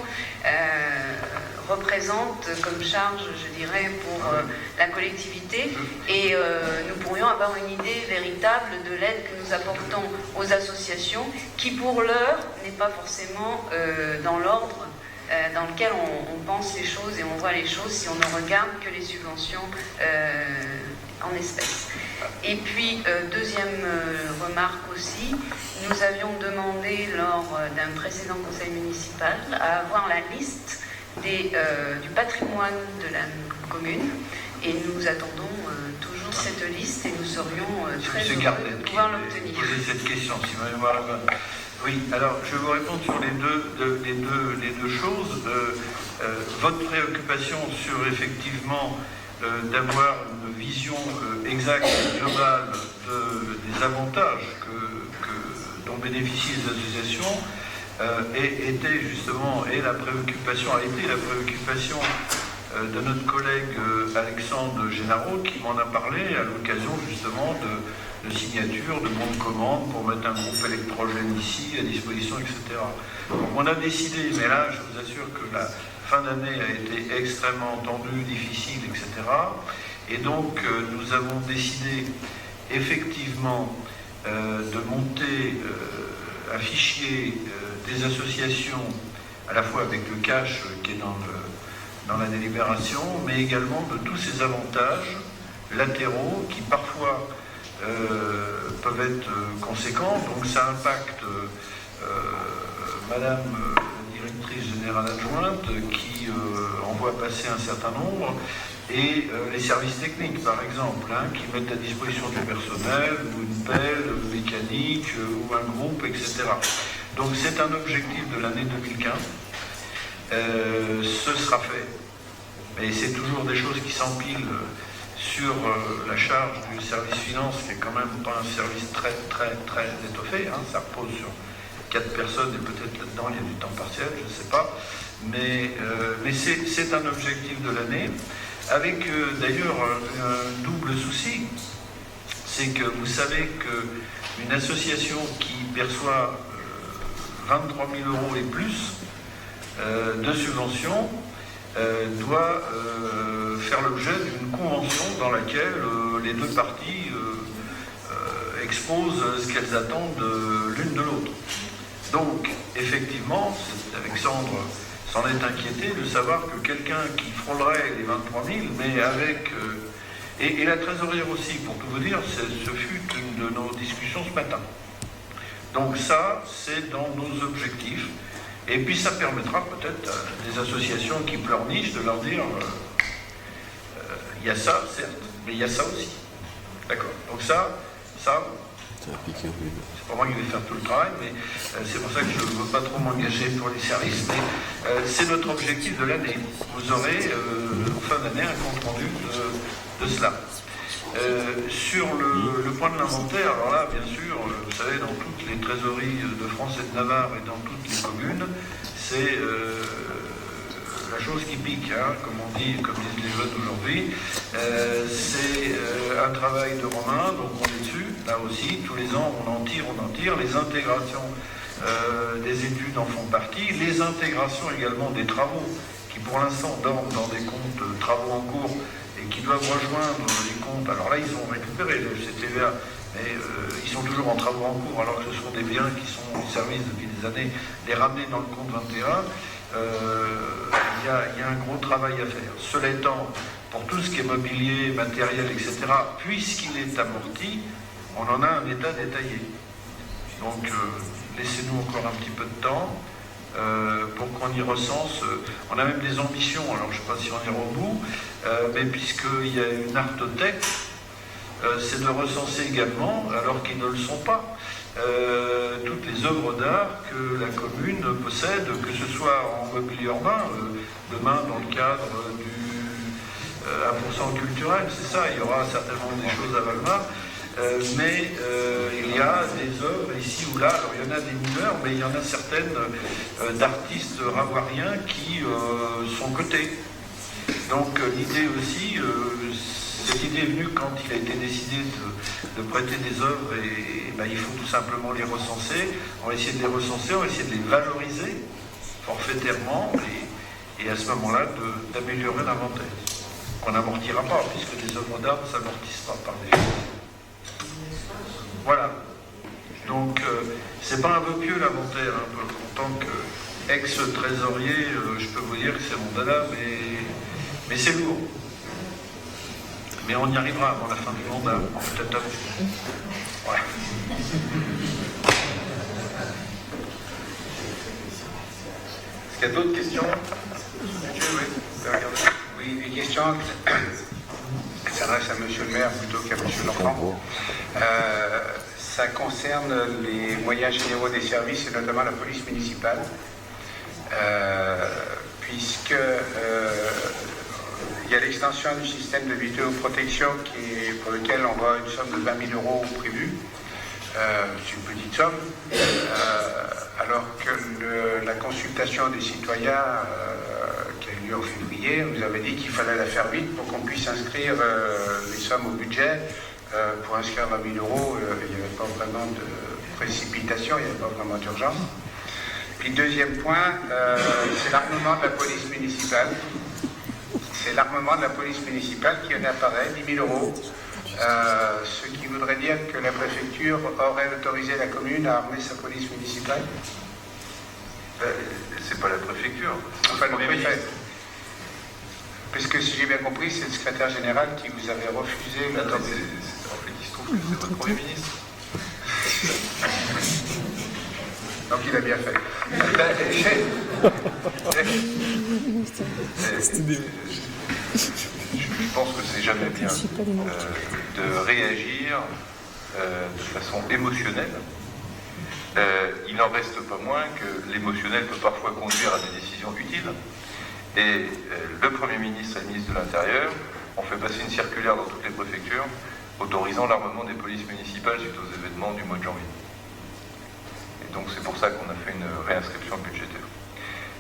représente comme charge, je dirais, pour la collectivité, et nous pourrions avoir une idée véritable de l'aide que nous apportons aux associations qui pour l'heure n'est pas forcément dans l'ordre dans lequel on pense les choses et on voit les choses si on ne regarde que les subventions en espèces. Et puis, deuxième remarque aussi, nous avions demandé lors d'un précédent conseil municipal à avoir la liste du patrimoine de la commune, et nous attendons toujours cette liste et nous serions très heureux de pouvoir l'obtenir. Poser cette question, si ma mémoire est bonne. Oui, alors je vais vous répondre sur les deux choses. Votre préoccupation sur effectivement d'avoir une vision exacte et globale des avantages dont bénéficient les associations était justement, a été la préoccupation de notre collègue Alexandre Génaro, qui m'en a parlé à l'occasion justement de signature, de bons de commande pour mettre un groupe électrogène ici à disposition, etc. Donc on a décidé, mais là je vous assure que la fin d'année a été extrêmement tendue, difficile, etc. Et donc nous avons décidé effectivement de monter un fichier des associations, à la fois avec le cash qui est dans la délibération, mais également de tous ces avantages latéraux qui parfois peuvent être conséquents. Donc ça impacte Madame la directrice générale adjointe qui envoie passer un certain nombre, et les services techniques par exemple, qui mettent à disposition du personnel, ou une pelle mécanique, ou un groupe, etc. Donc c'est un objectif de l'année 2015. Ce sera fait. Mais c'est toujours des choses qui s'empilent sur la charge du service finance, qui est quand même pas un service très étoffé. Ça repose sur 4 personnes, et peut-être là-dedans il y a du temps partiel, je ne sais pas. Mais c'est un objectif de l'année, avec d'ailleurs un double souci. C'est que vous savez qu'une association qui perçoit 23 000 € et plus de subventions doit faire l'objet d'une convention dans laquelle les deux parties exposent ce qu'elles attendent l'une de l'autre. Donc, effectivement, Alexandre s'en est inquiété de savoir que quelqu'un qui frôlerait les 23 000, mais avec... et la trésorière aussi, pour tout vous dire, ce fut une de nos discussions ce matin. Donc ça, c'est dans nos objectifs. Et puis ça permettra peut-être à des associations qui pleurnichent de leur dire il y a ça, certes, mais il y a ça aussi. D'accord. Donc ça c'est pas moi qui vais faire tout le travail, mais c'est pour ça que je ne veux pas trop m'engager pour les services, mais c'est notre objectif de l'année. Vous aurez en fin d'année un compte rendu de cela. Sur le point de l'inventaire, alors là, bien sûr, vous savez, dans toutes les trésoreries de France et de Navarre et dans toutes les communes, c'est la chose qui pique, comme disent les jeunes aujourd'hui. C'est un travail de Romain, donc on est dessus, là aussi, tous les ans on en tire. Les intégrations des études en font partie, les intégrations également des travaux, qui pour l'instant dorment dans des comptes travaux en cours, et qui doivent rejoindre les comptes. Alors là, ils ont récupéré le FCTVA, mais ils sont toujours en travaux en cours, alors que ce sont des biens qui sont en service depuis des années, les ramener dans le compte 21. Il y a un gros travail à faire. Cela étant, pour tout ce qui est mobilier, matériel, etc., puisqu'il est amorti, on en a un état détaillé. Donc, laissez-nous encore un petit peu de temps pour qu'on y recense. On a même des ambitions, alors je ne sais pas si on ira au bout, mais puisqu'il y a une artothèque, c'est de recenser également, alors qu'ils ne le sont pas, toutes les œuvres d'art que la commune possède, que ce soit en mobilier urbain, demain dans le cadre du 1% culturel, c'est ça, il y aura certainement des choses à Valmar, mais il y a des œuvres ici ou là, alors il y en a des mineurs, mais il y en a certaines d'artistes ravoiriens qui sont cotés. Donc l'idée aussi, cette idée est venue quand il a été décidé de prêter des œuvres, et il faut tout simplement les recenser. On va essayer de les recenser, on va essayer de les valoriser forfaitairement, et à ce moment-là d'améliorer l'inventaire. Qu'on n'amortira pas, puisque les œuvres d'art ne s'amortissent pas par des choses. Voilà. Donc, c'est pas un vœu pieux l'inventaire. En tant qu'ex-trésorier, je peux vous dire que c'est mon dada, mais c'est lourd. Mais on y arrivera avant la fin du mandat, peut-être avant. Ouais. Est-ce qu'il y a d'autres questions? Oui, une question qui s'adresse à Monsieur le maire plutôt qu'à Monsieur Lorcan. Ça concerne les moyens généraux des services et notamment la police municipale, puisque il y a l'extension du système de vidéoprotection pour lequel on voit une somme de 20 000 € prévue. C'est une petite somme, alors que la consultation des citoyens qui a eu lieu en février, vous avez dit qu'il fallait la faire vite pour qu'on puisse inscrire les sommes au budget. Pour inscrire 20 000 €, il n'y avait pas vraiment de précipitation, il n'y avait pas vraiment d'urgence. Puis deuxième point, c'est l'armement de la police municipale. C'est l'armement de la police municipale qui en apparaît, 10 000 €. Ce qui voudrait dire que la préfecture aurait autorisé la commune à armer sa police municipale. C'est pas la préfecture. Enfin, le préfet. Puisque si j'ai bien compris, c'est le secrétaire général qui vous avait refusé l'autorisation. En fait, il se trouve que c'est votre Premier ministre. Donc il a bien fait. Je pense que c'est jamais bien de réagir de façon émotionnelle. Il n'en reste pas moins que l'émotionnel peut parfois conduire à des décisions utiles. Et le Premier ministre et le ministre de l'Intérieur ont fait passer une circulaire dans toutes les préfectures autorisant l'armement des polices municipales suite aux événements du mois de janvier. Et donc c'est pour ça qu'on a fait une réinscription budgétaire.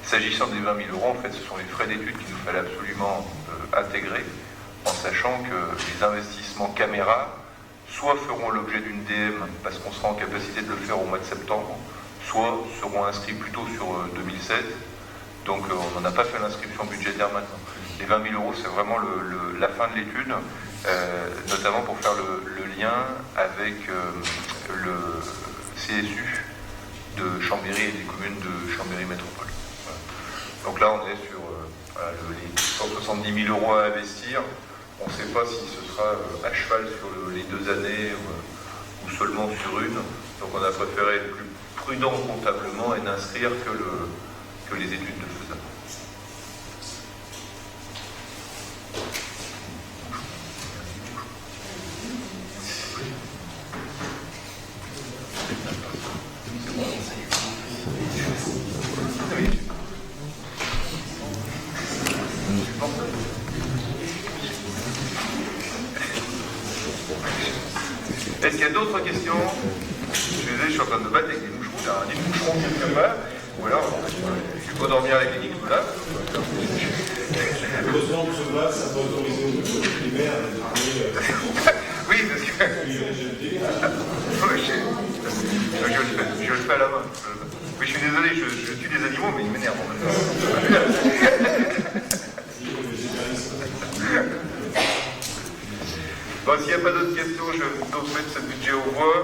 S'agissant des 20 000 euros, en fait, ce sont les frais d'études qu'il nous fallait absolument intégrer, en sachant que les investissements caméras soit feront l'objet d'une DM parce qu'on sera en capacité de le faire au mois de septembre, soit seront inscrits plutôt sur 2007. Donc on n'en a pas fait l'inscription budgétaire maintenant. Les 20 000 euros, c'est vraiment la fin de l'étude, notamment pour faire le lien avec le CSU de Chambéry et des communes de Chambéry Métropole. Voilà. Donc là, on est sur les 170 000 euros à investir. On ne sait pas si ce sera à cheval sur les 2 années ou seulement sur une. Donc on a préféré être plus prudent comptablement et n'inscrire que les études de faisabilité. Est-ce qu'il y a d'autres questions? Je suis désolé, je suis en train de me battre avec des moucherons, il y a un des moucherons quelque part, ou alors je peux dormir avec les Nicolas. Heureusement que ce bas, ça peut autoriser au niveau primaire de parler. Oui, parce que. Je le fais à la main. Oui, je suis désolé, je tue des animaux, mais ils m'énervent en même temps. Bon, s'il n'y a pas d'autres questions, je vais donc mettre ce budget au voie.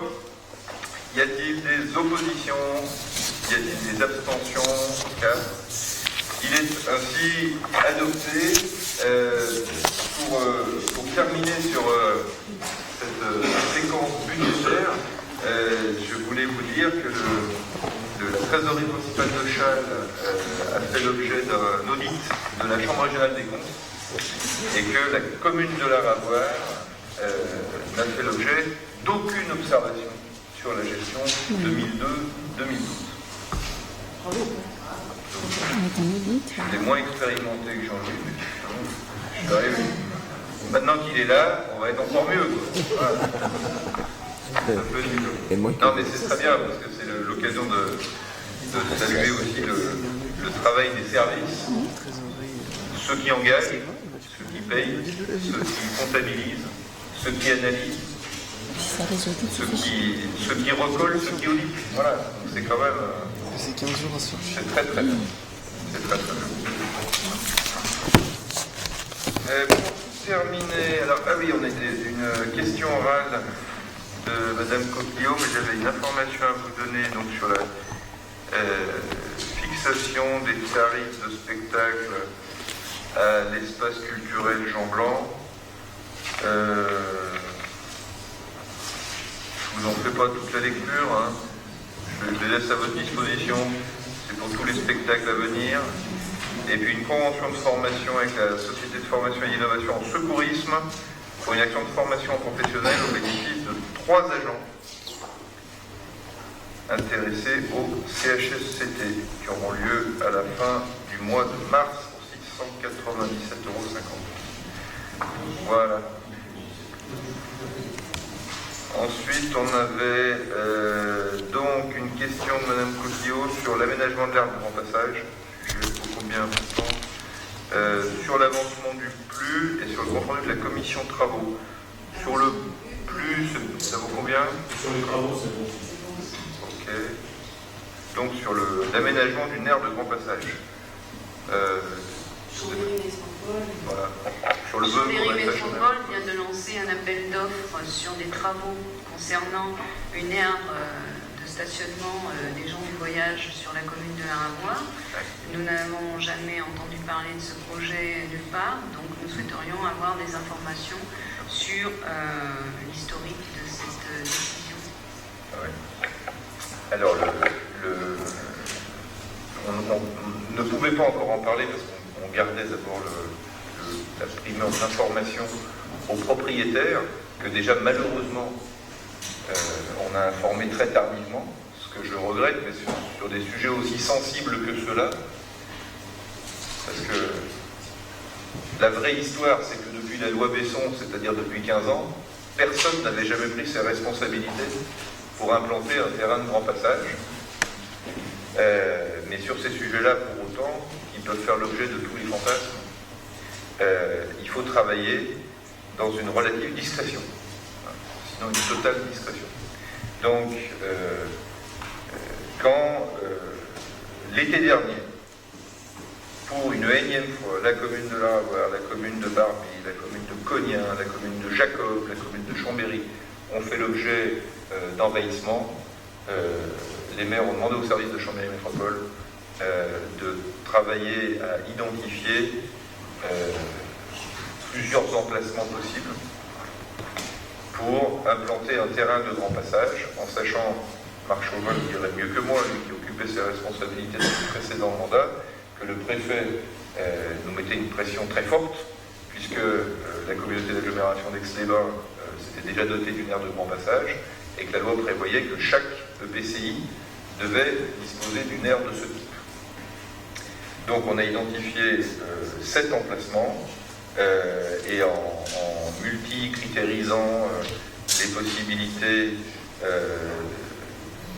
Y a-t-il des oppositions? Y a-t-il des abstentions? 4. Il est ainsi adopté. Pour terminer sur cette séquence budgétaire, je voulais vous dire que la trésorerie municipale de Châles a fait l'objet d'un audit de la Chambre régionale des comptes et que la commune de la Ravoire n'a fait l'objet d'aucune observation sur la gestion 2002-2012. Il est moins expérimenté que Jean-Louis. Maintenant qu'il est là, on va être encore mieux. Voilà. Non, mais c'est très bien parce que c'est l'occasion de saluer aussi le travail des services, ceux qui engagent, ceux qui payent, ceux qui comptabilisent, ceux qui analysent, ceux qui recollent, ceux qui auditent. Voilà, c'est quand même. C'est 15 jours à sortir. C'est très très bien. C'est très très bien. Pour terminer, alors, ah oui, on a une question orale de Madame Coquillot, mais j'avais une information à vous donner donc sur la fixation des tarifs de spectacle à l'espace culturel Jean Blanc. Je vous en fais pas toute la lecture, hein. Je les laisse à votre disposition. C'est pour tous les spectacles à venir. Et puis une convention de formation avec la Société de formation et d'innovation en secourisme pour une action de formation professionnelle au bénéfice de 3 agents intéressés au CHSCT qui auront lieu à la fin du mois de mars pour 697,50 €. Voilà. Ensuite, on avait donc une question de Mme Coquillot sur l'aménagement de l'aire de grand passage, sujet beaucoup bien important, sur l'avancement du PLU et sur le compte rendu de la commission de travaux. Sur le PLU, ça vaut combien? Sur les travaux, c'est bon. Ok. Donc sur l'aménagement d'une aire de grand passage. Voilà. Sur le Chambéry beurre, Métropole vient de lancer un appel d'offres sur des travaux concernant une aire de stationnement des gens du voyage sur la commune de Larabois. Nous n'avons jamais entendu parler de ce projet nulle part, donc nous souhaiterions avoir des informations sur l'historique de cette décision. Oui. Alors, on ne pouvait pas encore en parler parce qu'on gardait d'abord la primeur d'information aux propriétaires, que déjà malheureusement on a informé très tardivement, ce que je regrette, mais sur des sujets aussi sensibles que ceux-là, parce que la vraie histoire, c'est que depuis la loi Besson, c'est-à-dire depuis 15 ans, personne n'avait jamais pris ses responsabilités pour implanter un terrain de grand passage. Mais sur ces sujets-là, pour autant, qui peuvent faire l'objet de tous les fantasmes, il faut travailler dans une relative discrétion, sinon une totale discrétion. Donc, quand l'été dernier, pour une énième fois, la commune de Larabois, la commune de Barbie, la commune de Cognin, la commune de Jacob, la commune de Chambéry ont fait l'objet d'envahissement, les maires ont demandé au service de Chambéry Métropole de travailler à identifier plusieurs emplacements possibles pour implanter un terrain de grand passage, en sachant, Marc Chauvin dirait mieux que moi, lui qui occupait ses responsabilités dans le précédent mandat, que le préfet nous mettait une pression très forte, puisque la communauté d'agglomération d'Aix-les-Bains s'était déjà dotée d'une aire de grand passage, et que la loi prévoyait que chaque EPCI devait disposer d'une aire de ce type. Donc on a identifié 7 emplacements, et en multi-critérisant les possibilités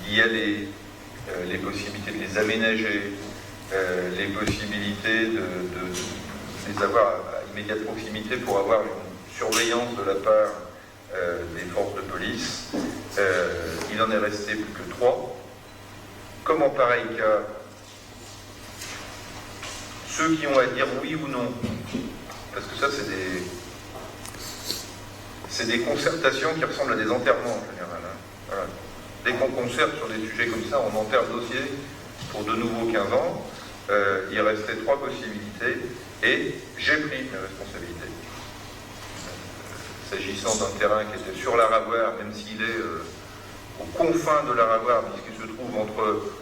d'y aller, les possibilités de les aménager, les possibilités de les avoir à immédiate proximité pour avoir une surveillance de la part des forces de police. Il en est resté plus que 3. Comme en pareil cas, ceux qui ont à dire oui ou non, parce que ça c'est des concertations qui ressemblent à des enterrements en général. Hein. Voilà. Dès qu'on concerte sur des sujets comme ça, on enterre le dossier pour de nouveau 15 ans. Il restait 3 possibilités et j'ai pris mes responsabilités. S'agissant d'un terrain qui était sur l'Arabois, même s'il est aux confins de l'Arabois, puisqu'il se trouve entre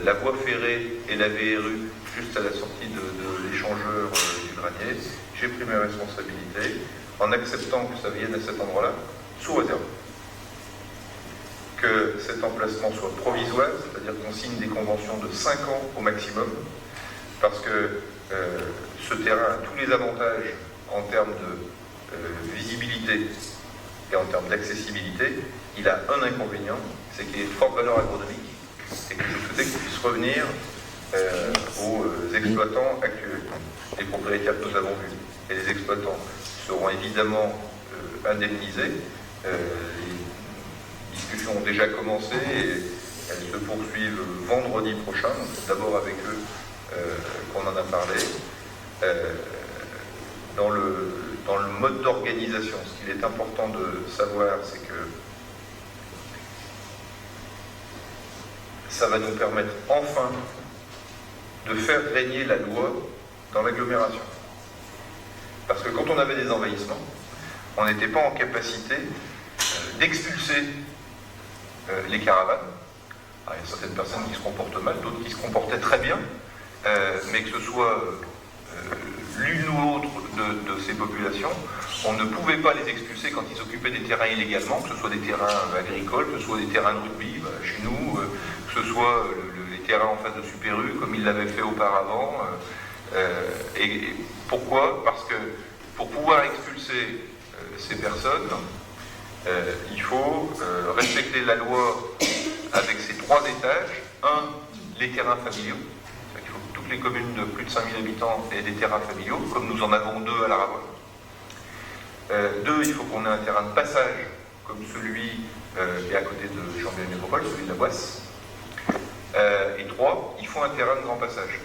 la voie ferrée et la VRU, juste à la sortie de l'échangeur du Granier, j'ai pris mes responsabilités en acceptant que ça vienne à cet endroit-là, sous réserve. Que cet emplacement soit provisoire, c'est-à-dire qu'on signe des conventions de 5 ans au maximum, parce que ce terrain a tous les avantages en termes de visibilité et en termes d'accessibilité. Il a un inconvénient, c'est qu'il est de forte valeur agronomique, et que je souhaitais qu'il puisse revenir aux exploitants actuels, les propriétaires que nous avons vus. Et les exploitants seront évidemment indemnisés. Les discussions ont déjà commencé et elles se poursuivent vendredi prochain. C'est d'abord avec eux qu'on en a parlé. Dans le mode d'organisation, ce qu'il est important de savoir, c'est que ça va nous permettre enfin de faire régner la loi dans l'agglomération. Parce que quand on avait des envahissements, on n'était pas en capacité d'expulser les caravanes. Alors, il y a certaines personnes qui se comportent mal, d'autres qui se comportaient très bien, mais que ce soit l'une ou l'autre de ces populations, on ne pouvait pas les expulser quand ils occupaient des terrains illégalement, que ce soit des terrains agricoles, que ce soit des terrains de rugby, chez nous, que ce soit les terrains en face de Super U, comme ils l'avaient fait auparavant. Et pourquoi ? Parce que pour pouvoir expulser ces personnes, il faut respecter la loi avec ses 3 étages. 1, les terrains familiaux. Il faut que toutes les communes de plus de 5000 habitants aient des terrains familiaux, comme nous en avons 2 à Larabois. 2, il faut qu'on ait un terrain de passage, comme celui qui est à côté de Chambéry Métropole, celui de la Boisse. Et 3, il faut un terrain de grand passage.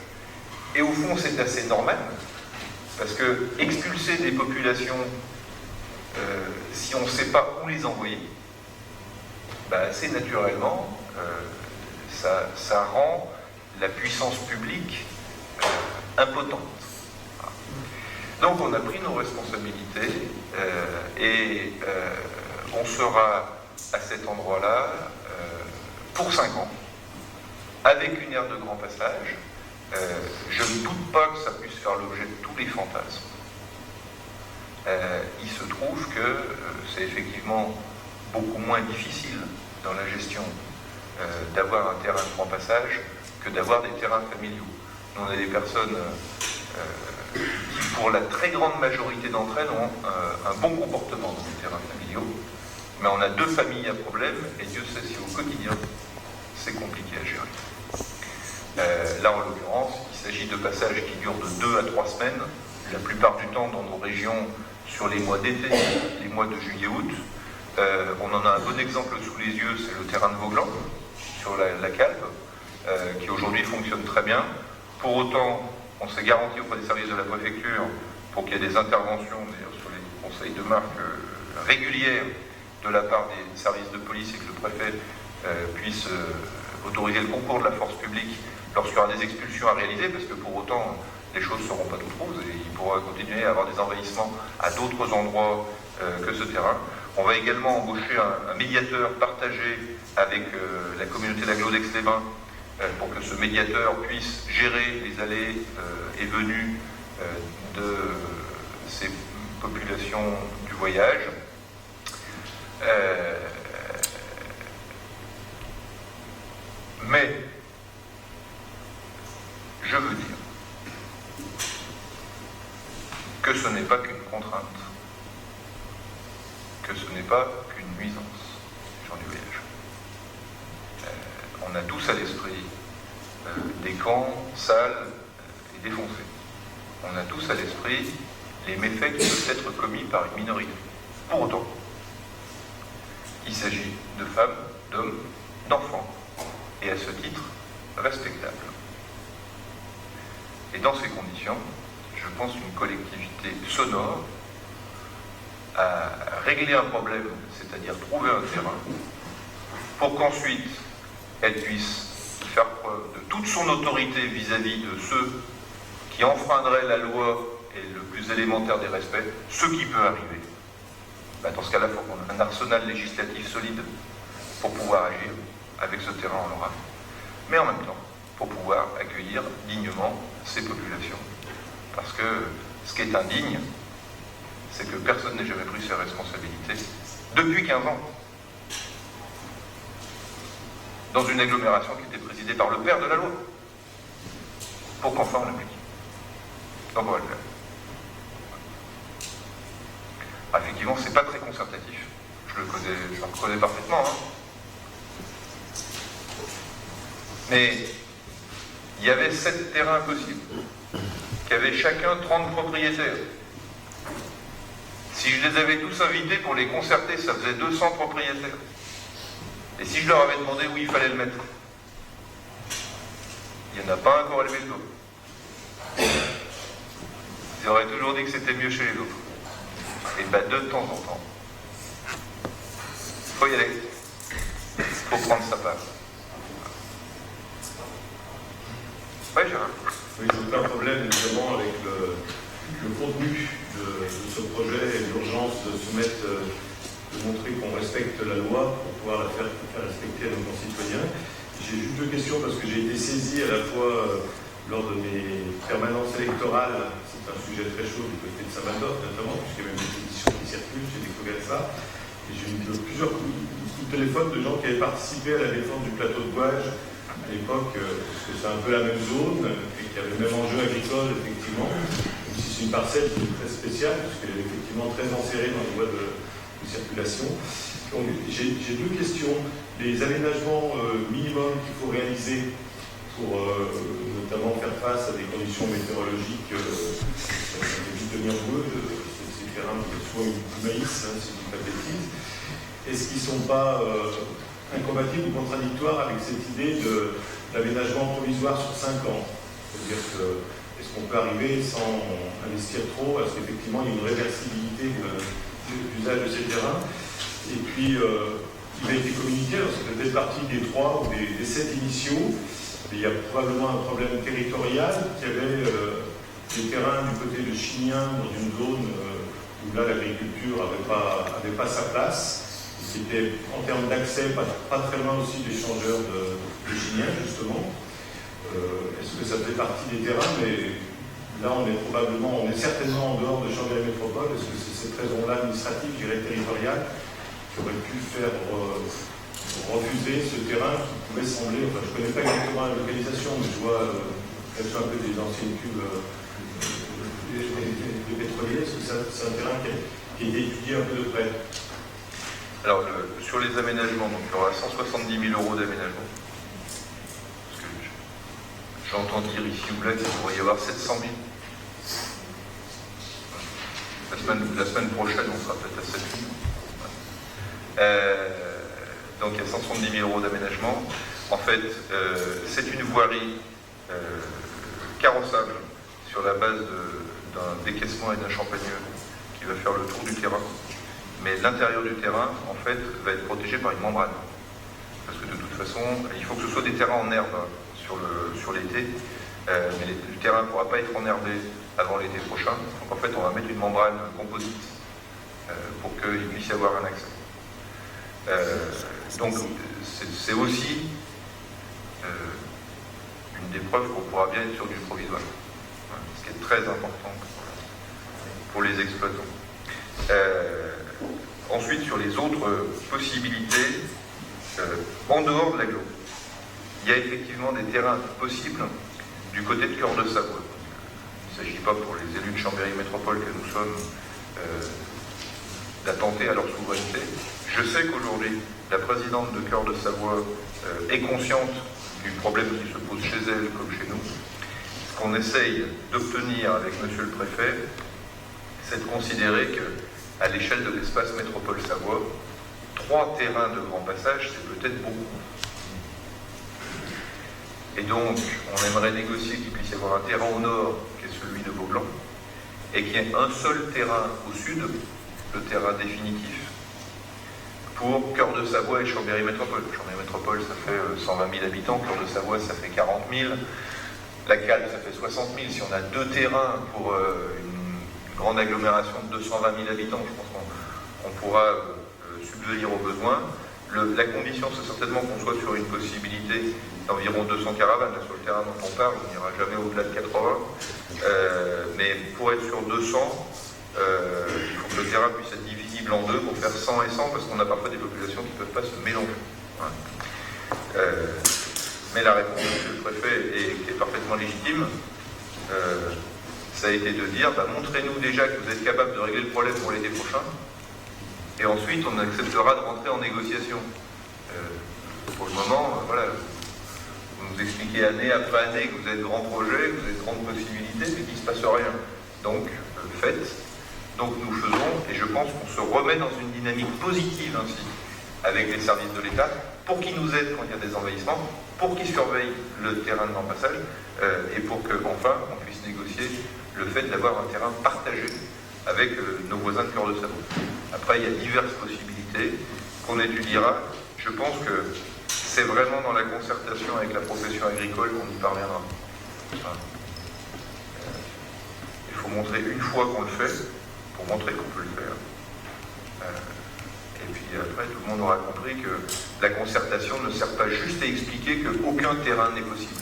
Et au fond, c'est assez normal, Parce que expulser des populations, si on ne sait pas où les envoyer, assez naturellement, ça rend la puissance publique impotente. Donc on a pris nos responsabilités et on sera à cet endroit-là pour 5 ans, avec une aire de grand passage. Je ne doute pas que ça puisse faire l'objet de tous les fantasmes. Il se trouve que c'est effectivement beaucoup moins difficile dans la gestion d'avoir un terrain de grand passage que d'avoir des terrains familiaux. On a des personnes qui, pour la très grande majorité d'entre elles, ont un bon comportement dans les terrains familiaux, mais on a 2 familles à problème, et Dieu sait si au quotidien, c'est compliqué à gérer. Là, en l'occurrence, il s'agit de passages qui durent de 2 à 3 semaines, la plupart du temps dans nos régions, sur les mois d'été, les mois de juillet-août. On en a un bon exemple sous les yeux, c'est le terrain de Vauglan, sur la Calpe, qui aujourd'hui fonctionne très bien. Pour autant, on s'est garanti auprès des services de la préfecture pour qu'il y ait des interventions, d'ailleurs sur les conseils de marque régulières de la part des services de police et que le préfet puisse autoriser le concours de la force publique lorsqu'il y aura des expulsions à réaliser, parce que pour autant, les choses ne seront pas toutes roses et il pourra continuer à avoir des envahissements à d'autres endroits que ce terrain. On va également embaucher un médiateur partagé avec la communauté d'Aglo d'Aix-les-Bains pour que ce médiateur puisse gérer les allées et venues de ces populations du voyage. Mais je veux dire que ce n'est pas qu'une contrainte, que ce n'est pas qu'une nuisance, les gens du voyage. On a tous à l'esprit des camps sales et défoncés. On a tous à l'esprit les méfaits qui peuvent être commis par une minorité. Pour autant, il s'agit de femmes, d'hommes, d'enfants, et à ce titre, respectables. Et dans ces conditions, je pense qu'une collectivité sonore à régler un problème, c'est-à-dire trouver un terrain, pour qu'ensuite elle puisse faire preuve de toute son autorité vis-à-vis de ceux qui enfreindraient la loi et le plus élémentaire des respects, ce qui peut arriver. Dans ce cas-là, il faut qu'on ait un arsenal législatif solide pour pouvoir agir avec ce terrain en aura, mais en même temps, pour pouvoir accueillir dignement ces populations. Parce que ce qui est indigne, c'est que personne n'ait jamais pris ses responsabilités depuis 15 ans dans une agglomération qui était présidée par le père de la loi pour qu'enfin on l'applique. Donc on va le faire. Effectivement, c'est pas très concertatif. Je le reconnais parfaitement. Mais il y avait 7 terrains possibles, qui avaient chacun 30 propriétaires. Si je les avais tous invités pour les concerter, ça faisait 200 propriétaires. Et si je leur avais demandé où il fallait le mettre, il n'y en a pas un qui aurait levé le dos. Ils auraient toujours dit que c'était mieux chez les autres. Et de temps en temps, il faut y aller. Il faut prendre sa part. Oui, Gérard. Oui, j'ai aucun problème, notamment avec le contenu de ce projet et l'urgence de montrer qu'on respecte la loi pour pouvoir la faire respecter à nos concitoyens. J'ai juste 2 questions parce que j'ai été saisi à la fois lors de mes permanences électorales, c'est un sujet très chaud du côté de Saint-Mandorf notamment, puisqu'il y a même des pétitions qui circulent, j'ai découvert ça. Et j'ai eu plusieurs coups de téléphone de gens qui avaient participé à la défense du plateau de Gouages à l'époque, parce que c'est un peu la même zone, et qui avait le même enjeu agricole, effectivement, même si c'est une parcelle qui est très spéciale, puisqu'elle est effectivement très enserrée dans les voies de circulation. Donc j'ai 2 questions. Les aménagements minimums qu'il faut réaliser pour notamment faire face à des conditions météorologiques vite devenir boueuses, ces terrains soit du maïs, si je ne dis pas de bêtises, est-ce qu'ils ne sont pas incompatibles ou contradictoires avec cette idée d'aménagement provisoire sur 5 ans? C'est-à-dire que est-ce qu'on peut arriver sans investir trop? Est-ce qu'effectivement il y a une réversibilité de l'usage de ces terrains? Et puis, il a été communiqué, alors ça fait partie des 3 ou des 7 initiaux. Il y a probablement un problème territorial, qu'il y avait des terrains du côté de Chignin, dans une zone où là l'agriculture n'avait pas sa place, et qui était en termes d'accès pas très loin aussi d'échangeurs de Chignin, justement. Est-ce que ça fait partie des terrains? Mais là, on est certainement en dehors de Chambéry Métropole. Est-ce que c'est cette raison-là administrative, je dirais territoriale, qui aurait pu faire refuser ce terrain qui pouvait sembler, enfin je ne connais pas exactement la localisation, mais je vois qu'elles sont un peu des anciennes cuves de pétroliers. Est-ce que c'est un terrain qui a été étudié un peu de près? Alors, sur les aménagements, donc, il y aura 170 000 € d'aménagement. Parce que j'entends dire ici ou là qu'il pourrait y avoir 700 000. La semaine prochaine, on sera peut-être à 7 000. Donc il y a 170 000 € d'aménagement. En fait, c'est une voirie carrossable sur la base d'un décaissement et d'un champagneux qui va faire le tour du terrain. Mais l'intérieur du terrain, en fait, va être protégé par une membrane. Parce que de toute façon, il faut que ce soit des terrains en herbe sur l'été. Mais le terrain ne pourra pas être enherbé avant l'été prochain. Donc en fait, on va mettre une membrane composite pour qu'il puisse y avoir un accès. Donc c'est aussi une des preuves qu'on pourra bien être sur du provisoire, ce qui est très important pour les exploitants. Ensuite, sur les autres possibilités, en dehors de l'agglo, il y a effectivement des terrains possibles du côté de Cœur de Savoie. Il ne s'agit pas pour les élus de Chambéry Métropole que nous sommes d'attenter à leur souveraineté. Je sais qu'aujourd'hui, la présidente de Cœur de Savoie est consciente du problème qui se pose chez elle comme chez nous. Ce qu'on essaye d'obtenir avec monsieur le préfet, c'est de considérer qu'à l'échelle de l'espace métropole Savoie, 3 terrains de grand passage, c'est peut-être beaucoup. Et donc, on aimerait négocier qu'il puisse y avoir un terrain au nord, qui est celui de Beaublanc, et qu'il y ait un seul terrain au sud, le terrain définitif, pour Cœur de Savoie et Chambéry Métropole. Chambéry Métropole, ça fait 120 000 habitants, Cœur de Savoie, ça fait 40 000, la Cale, ça fait 60 000. Si on a 2 terrains pour une grande agglomération de 220 000 habitants, je pense qu'on pourra subvenir aux besoins. La condition, c'est certainement qu'on soit sur une possibilité d'environ 200 caravanes. Là, sur le terrain dont on parle, on n'ira jamais au-delà de 80. Mais pour être sur 200, il faut que le terrain puisse être divisible en 2 pour faire 100 et 100, parce qu'on a parfois des populations qui ne peuvent pas se mélanger. Mais la réponse du préfet est parfaitement légitime. Ça a été de dire, montrez-nous déjà que vous êtes capable de régler le problème pour l'été prochain, et ensuite on acceptera de rentrer en négociation. Pour le moment, voilà, vous nous expliquez année après année que vous êtes grand projet, que vous êtes grande possibilité, mais qu'il ne se passe rien. Donc, faites. Donc nous faisons, et je pense qu'on se remet dans une dynamique positive ainsi, avec les services de l'État, pour qu'ils nous aident quand il y a des envahissements, pour qu'ils surveillent le terrain de l'embassage, et pour qu'enfin on puisse négocier le fait d'avoir un terrain partagé avec nos voisins de Cœur de Savoie. Après, il y a diverses possibilités qu'on étudiera. Je pense que c'est vraiment dans la concertation avec la profession agricole qu'on y parviendra. Il faut montrer une fois qu'on le fait, pour montrer qu'on peut le faire. Et puis après, tout le monde aura compris que la concertation ne sert pas juste à expliquer qu'aucun terrain n'est possible.